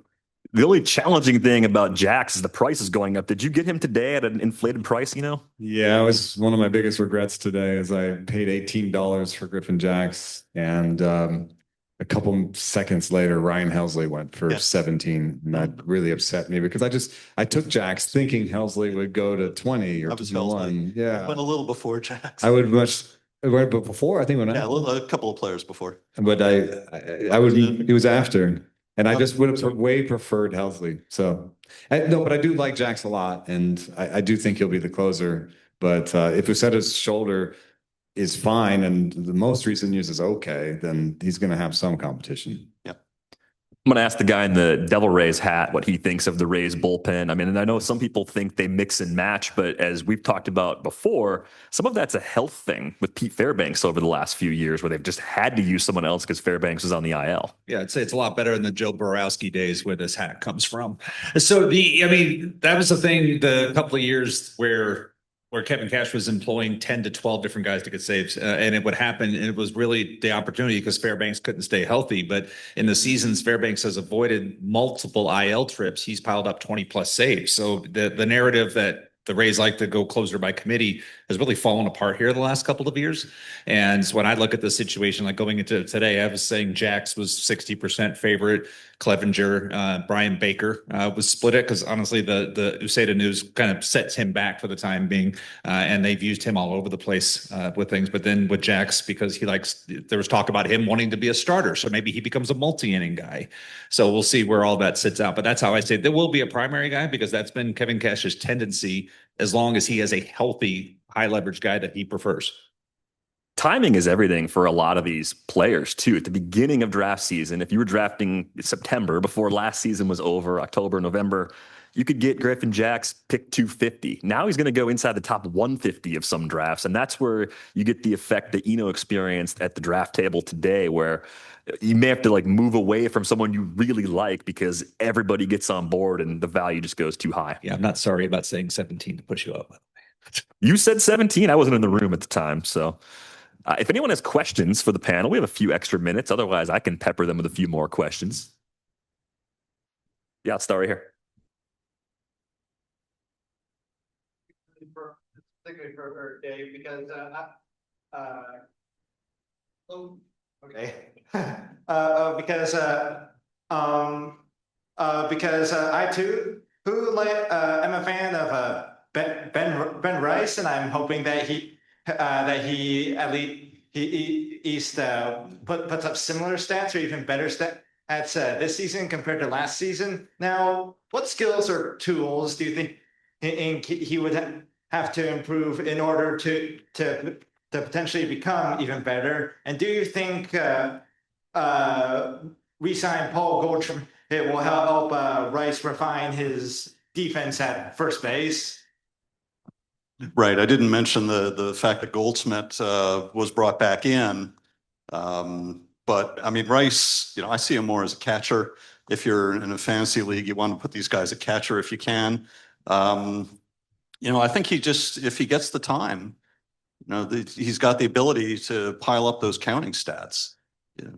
challenging thing about Jax is the price is going up. Did you get him today at an inflated price, Yeah, it was one of my biggest regrets today is I paid $18 for Griffin Jax, and a couple seconds later, Ryan Helsley went for 17. And that really upset me because I took Jax thinking Helsley would go to 20 or 21. Yeah. Went a little before Jax. I would right before, I think a couple of players before. But he was after. And I just would have way preferred Helsley. So no, but I do like Jax a lot, and I do think he'll be the closer. But if Uceta's shoulder is fine and the most recent news is okay, then he's going to have some competition. Yep. I'm going to ask the guy in the Devil Rays hat what he thinks of the Rays bullpen. I mean, and I know some people think they mix and match, but as we've talked about before, some of that's a health thing with Pete Fairbanks over the last few years where they've just had to use someone else because Fairbanks was on the IL. Yeah, I'd say it's a lot better than the Joe Borowski days where this hat comes from. So that was the thing the couple of years where Kevin Cash was employing 10 to 12 different guys to get saves. And it would happen. And it was really the opportunity because Fairbanks couldn't stay healthy. But in the seasons, Fairbanks has avoided multiple IL trips. He's piled up 20 plus saves. So the narrative that the Rays like to go closer by committee has really fallen apart here the last couple of years. And when I look at the situation, like going into today, I was saying Jax was 60% favorite. Clevenger, Brian Baker was split it because honestly, the Uceta news kind of sets him back for the time being. And they've used him all over the place with things. But then with Jax, because there was talk about him wanting to be a starter. So maybe he becomes a multi-inning guy. So we'll see where all that sits out. But that's how I say there will be a primary guy because that's been Kevin Cash's tendency as long as he has a healthy, high leverage guy that he prefers. Timing is everything for a lot of these players too. At the beginning of draft season, if you were drafting September before last season was over, October, November, you could get Griffin Jax pick 250. Now he's going to go inside the top 150 of some drafts. And that's where you get the effect that Eno experienced at the draft table today, where you may have to move away from someone you really like because everybody gets on board and the value just goes too high. Yeah, I'm not sorry about saying 17 to push you up. You said 17. I wasn't in the room at the time. So if anyone has questions for the panel, we have a few extra minutes. Otherwise, I can pepper them with a few more questions. Yeah, I'll start right here. Particularly for Dave, because because I too am a fan of Ben Rice, and I'm hoping that he at least puts up similar stats or even better stats this season compared to last season. Now, what skills or tools do you think he would have to improve in order to potentially become even better? And do you think re-sign Paul Goldschmidt will help Rice refine his defense at first base? Right. I didn't mention the fact that Goldsmith was brought back in. But I mean, Rice, I see him more as a catcher. If you're in a fantasy league, you want to put these guys at catcher if you can. I think if he gets the time, he's got the ability to pile up those counting stats.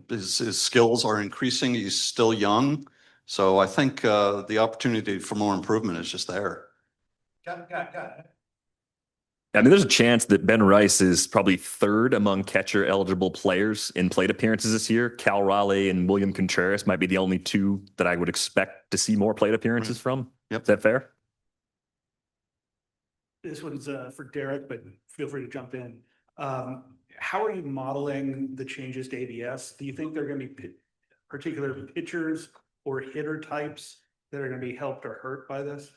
His skills are increasing. He's still young. So I think the opportunity for more improvement is just there. Got it. I mean, there's a chance that Ben Rice is probably third among catcher-eligible players in plate appearances this year. Cal Raleigh and William Contreras might be the only two that I would expect to see more plate appearances from. Yep. Is that fair? This one's for Derek, but feel free to jump in. How are you modeling the changes to ABS? Do you think there are going to be particular pitchers or hitter types that are going to be helped or hurt by this?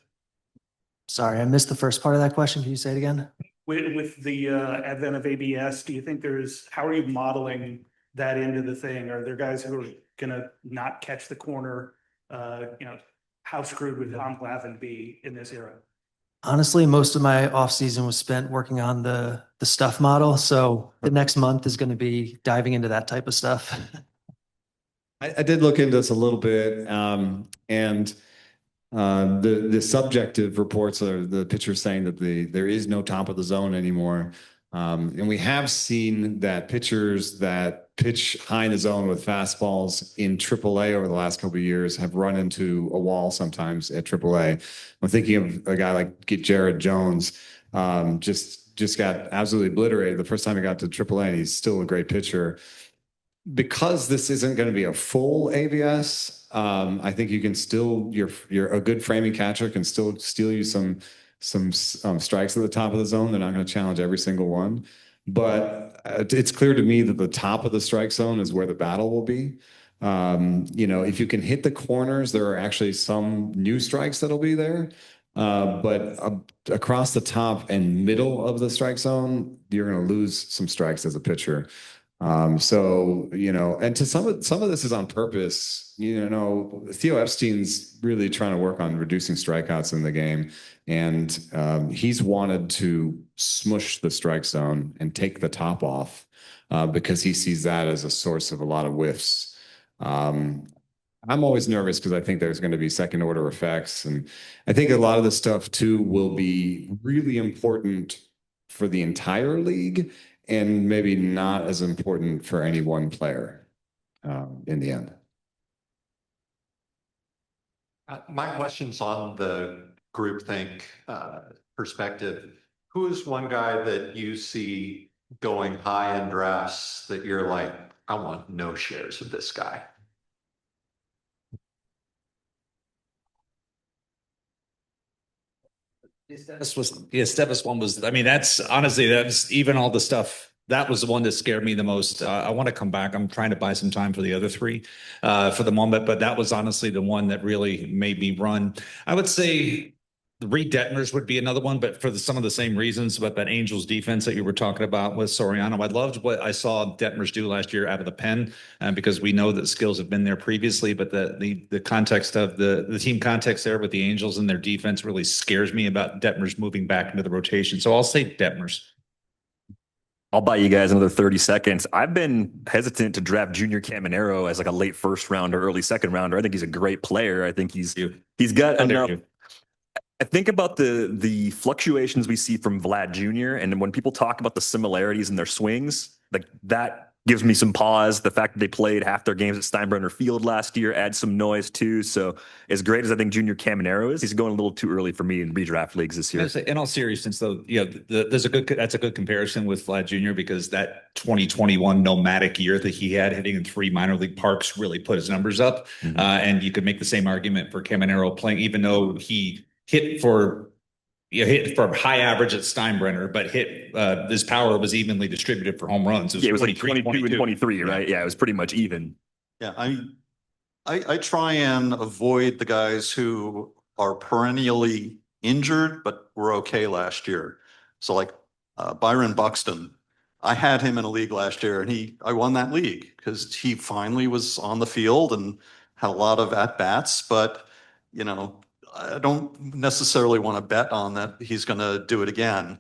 Sorry, I missed the first part of that question. Can you say it again? With the advent of ABS, do you think how are you modeling that into the thing? Are there guys who are going to not catch the corner? How screwed would Tom Glavine be in this era? Honestly, most of my off season was spent working on the stuff model. So the next month is going to be diving into that type of stuff. I did look into this a little bit, and the subjective reports are the pitchers saying that there is no top of the zone anymore. And we have seen that pitchers that pitch high in the zone with fastballs in AAA over the last couple of years have run into a wall sometimes at AAA. I'm thinking of a guy like Jared Jones, just got absolutely obliterated the first time he got to AAA, and he's still a great pitcher. Because this isn't going to be a full ABS, I think you can still, you're a good framing catcher can still steal you some strikes at the top of the zone. They're not going to challenge every single one, but it's clear to me that the top of the strike zone is where the battle will be. If you can hit the corners, there are actually some new strikes that'll be there. But across the top and middle of the strike zone, you're going to lose some strikes as a pitcher. And to some of this is on purpose. Theo Epstein's really trying to work on reducing strikeouts in the game, and he's wanted to smush the strike zone and take the top off because he sees that as a source of a lot of whiffs. I'm always nervous because I think there's going to be second order effects, and I think a lot of the stuff too will be really important for the entire league, and maybe not as important for any one player in the end. My question's on the groupthink perspective. Who is one guy that you see going high in drafts that you're like, I want no shares of this guy? Stevis one was, that's even all the stuff. That was the one that scared me the most. I want to come back. I'm trying to buy some time for the other three for the moment, but that was honestly the one that really made me run. I would say Reed Detmers would be another one, but for some of the same reasons. But that Angels defense that you were talking about with Soriano, I loved what I saw Detmers do last year out of the pen, because we know that skills have been there previously. But the context of the team context there with the Angels and their defense really scares me about Detmers moving back into the rotation. So I'll say Detmers. I'll buy you guys another 30 seconds. I've been hesitant to draft Junior Caminero as like a late first rounder, early second rounder. I think he's a great player. I think he's got enough. I think about the fluctuations we see from Vlad Jr. And when people talk about the similarities in their swings, like that gives me some pause. The fact that they played half their games at Steinbrenner Field last year adds some noise too. So as great as I think Junior Caminero is, he's going a little too early for me in redraft leagues this year. In all seriousness, though, that's a good comparison with Vlad Jr. because that 2021 nomadic year that he had hitting in 3 minor league parks really put his numbers up. And you could make the same argument for Caminero playing, even though he hit for hit for high average at Steinbrenner, but his power was evenly distributed for home runs. It was like 23, 22 and 23, right? Yeah, it was pretty much even. Yeah, I try and avoid the guys who are perennially injured, but were okay last year. So like Byron Buxton, I had him in a league last year, and I won that league because he finally was on the field and had a lot of at bats. But I don't necessarily want to bet on that he's going to do it again.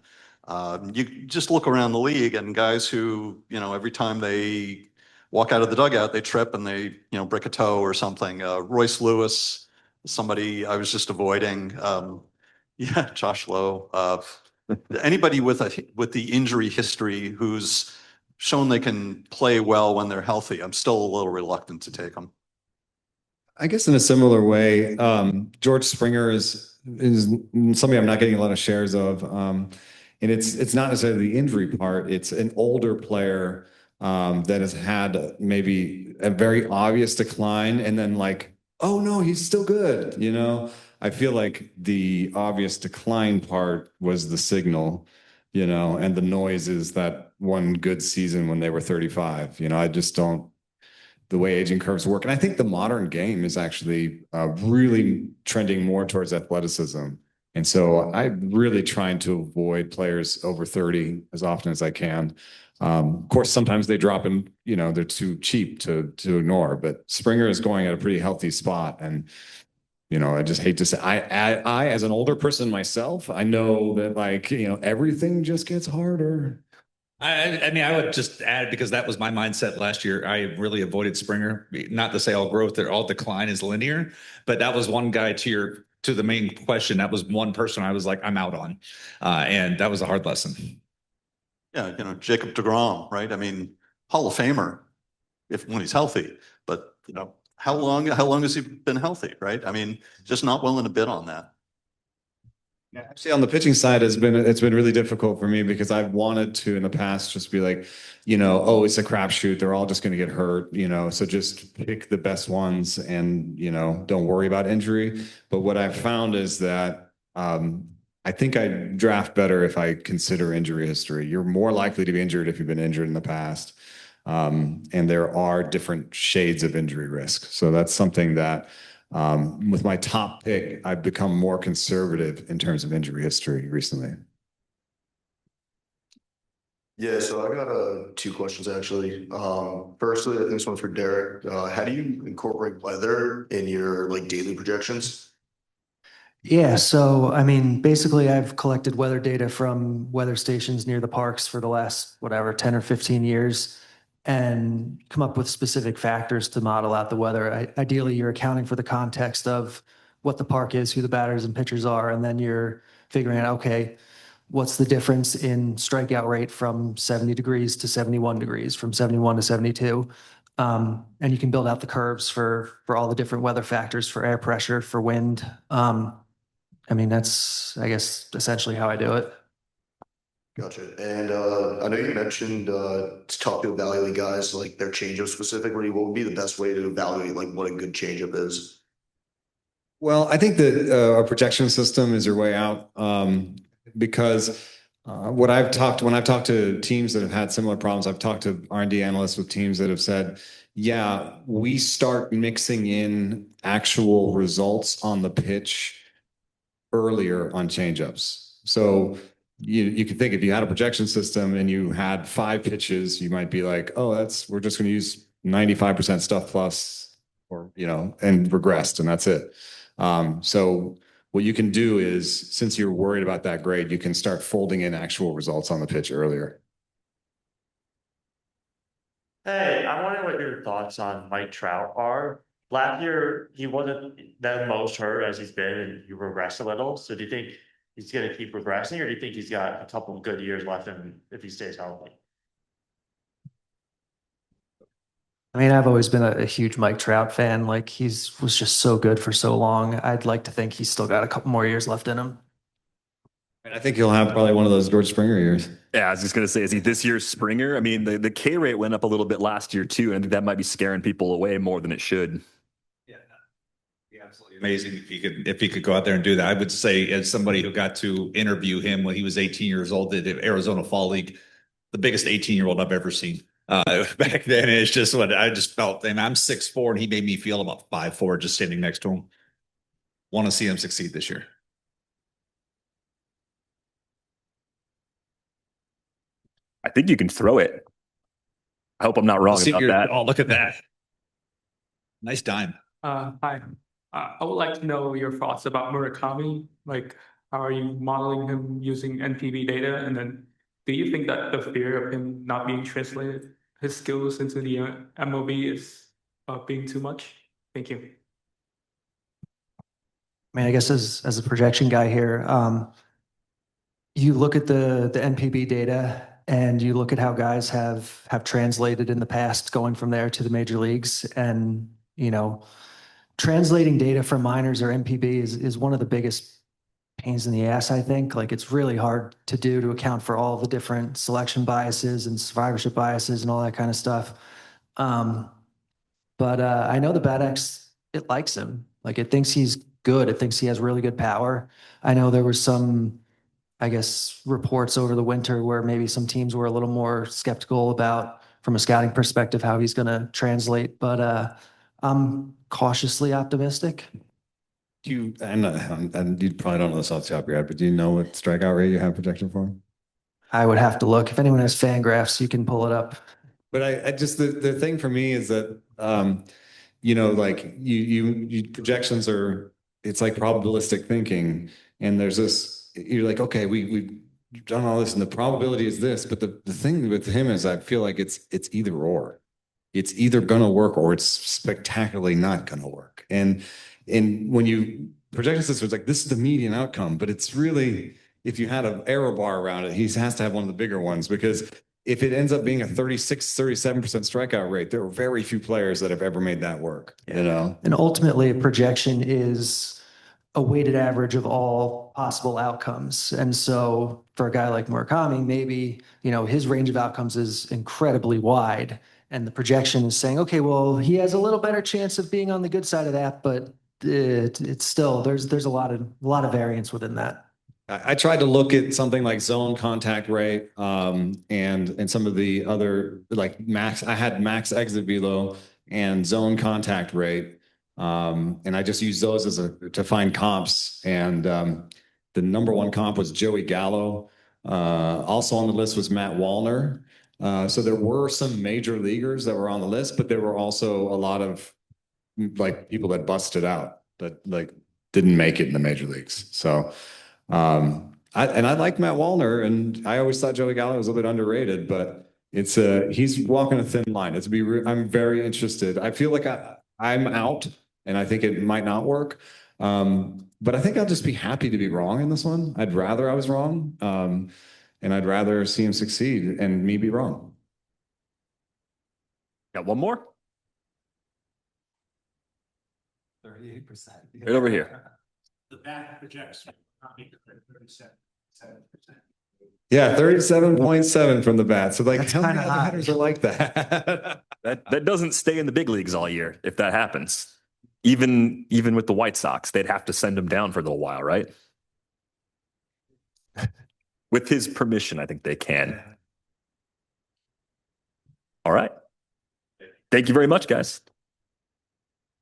You just look around the league, and guys who every time they walk out of the dugout, they trip and they break a toe or something. Royce Lewis, somebody I was just avoiding. Yeah, Josh Lowe. Anybody with the injury history who's shown they can play well when they're healthy, I'm still a little reluctant to take them. I guess in a similar way, George Springer is somebody I'm not getting a lot of shares of. And it's not necessarily the injury part. It's an older player that has had maybe a very obvious decline and then like, oh no, he's still good. I feel like the obvious decline part was the signal, and the noise is that one good season when they were 35. I just don't, the way aging curves work. And I think the modern game is actually really trending more towards athleticism. And so I'm really trying to avoid players over 30 as often as I can. Of course, sometimes they drop in, they're too cheap to ignore, but Springer is going at a pretty healthy spot. And I just hate to say, I as an older person myself, I know that everything just gets harder. I mean, I would just add, because that was my mindset last year. I really avoided Springer. Not to say all growth or all decline is linear, but that was one guy to the main question. That was one person I was like, I'm out on. And that was a hard lesson. Yeah, Jacob deGrom, right? I mean, Hall of Famer when he's healthy, but how long has he been healthy, right? I mean, just not willing to bid on that. Yeah, actually, on the pitching side, it's been really difficult for me because I've wanted to in the past just be like, oh, it's a crapshoot. They're all just going to get hurt, so just pick the best ones and don't worry about injury. But what I've found is that I think I draft better if I consider injury history. You're more likely to be injured if you've been injured in the past. And there are different shades of injury risk. So that's something that with my top pick, I've become more conservative in terms of injury history recently. Yeah, so I got two questions actually. Firstly, I think this one's for Derek. How do you incorporate weather in your daily projections? Yeah, so I mean, basically, I've collected weather data from weather stations near the parks for the last, 10 or 15 years and come up with specific factors to model out the weather. Ideally, you're accounting for the context of what the park is, who the batters and pitchers are, and then you're figuring out, okay, what's the difference in strikeout rate from 70 degrees to 71 degrees, from 71 to 72. And you can build out the curves for all the different weather factors, for air pressure, for wind. I mean, that's, I guess, essentially how I do it. Gotcha. And I know you mentioned it's tough to evaluate guys like their changeup specifically. What would be the best way to evaluate what a good changeup is? Well, I think that a projection system is your way out because when I've talked to teams that have had similar problems, I've talked to R&D analysts with teams that have said, yeah, we start mixing in actual results on the pitch earlier on changeups. So you could think if you had a projection system and you had 5 pitches, you might be like, oh, we're just going to use 95% stuff plus, or, and regressed, and that's it. So what you can do is, since you're worried about that grade, you can start folding in actual results on the pitch earlier. Hey, I'm wondering what your thoughts on Mike Trout are. Last year, he wasn't the most hurt as he's been, and he regressed a little. So do you think he's going to keep regressing, or do you think he's got a couple of good years left in him if he stays healthy? I mean, I've always been a huge Mike Trout fan. He was just so good for so long. I'd like to think he's still got a couple more years left in him. I think he'll have probably one of those George Springer years. Yeah, I was just going to say, is he this year's Springer? I mean, the K rate went up a little bit last year too, and I think that might be scaring people away more than it should. Yeah. absolutely amazing if he could go out there and do that. I would say, as somebody who got to interview him when he was 18 years old at the Arizona Fall League, the biggest 18-year-old I've ever seen. Back then, it's just what I just felt. And I'm 6'4", and he made me feel about 5'4" just standing next to him. Want to see him succeed this year. I think you can throw it. I hope I'm not wrong about that. Oh, look at that. Nice dime. Hi. I would like to know your thoughts about Murakami. Like, how are you modeling him using NPB data? And then do you think that the fear of him not being translated, his skills into the MLB is being too much? Thank you. I mean, I guess as a projection guy here, you look at the NPB data and you look at how guys have translated in the past, going from there to the major leagues, and translating data from minors or NPB is one of the biggest pains in the ass, I think. Like, it's really hard to do to account for all the different selection biases and survivorship biases and all that kind of stuff. But I know the BATX, it likes him. Like, it thinks he's good. It thinks he has really good power. I know there was some, I guess, reports over the winter where maybe some teams were a little more skeptical about, from a scouting perspective, how he's going to translate. But I'm cautiously optimistic. And you probably don't know this off the top of your head, but do you know what strikeout rate you have projected for him? I would have to look. If anyone has FanGraphs, you can pull it up. But I just, the thing for me is that, like you projections are, it's like probabilistic thinking. And there's this, you're like, okay, we've done all this and the probability is this. But the thing with him is I feel like it's either or. It's either going to work or it's spectacularly not going to work. And when you project this, it's like, this is the median outcome, but it's really, if you had an error bar around it, he has to have one of the bigger ones, because if it ends up being a 36, 37% strikeout rate, there are very few players that have ever made that work, And ultimately, a projection is a weighted average of all possible outcomes. And so for a guy like Murakami, maybe, his range of outcomes is incredibly wide. And the projection is saying, okay, well, he has a little better chance of being on the good side of that, but it's still, there's a lot of variance within that. I tried to look at something like zone contact rate, and some of the other, like I had max exit velo and zone contact rate. And I just used those to find comps. And the number one comp was Joey Gallo. Also on the list was Matt Wallner. So there were some major leaguers that were on the list, but there were also a lot of people that busted out, that didn't make it in the major leagues. So I like Matt Wallner, and I always thought Joey Gallo was a little bit underrated, but he's walking a thin line. I'm very interested. I feel like I'm out, and I think it might not work. But I think I'll just be happy to be wrong in this one. I'd rather I was wrong. And I'd rather see him succeed and me be wrong. Got one more? 38%. Right over here. The back projects 37%. Yeah, 37.7 from the bat. So That's how many kinda other high. hitters are like that? That doesn't stay in the big leagues all year if that happens. Even with the White Sox, they'd have to send him down for a little while, right? With his permission, I think they can. All right. Thank you very much, guys.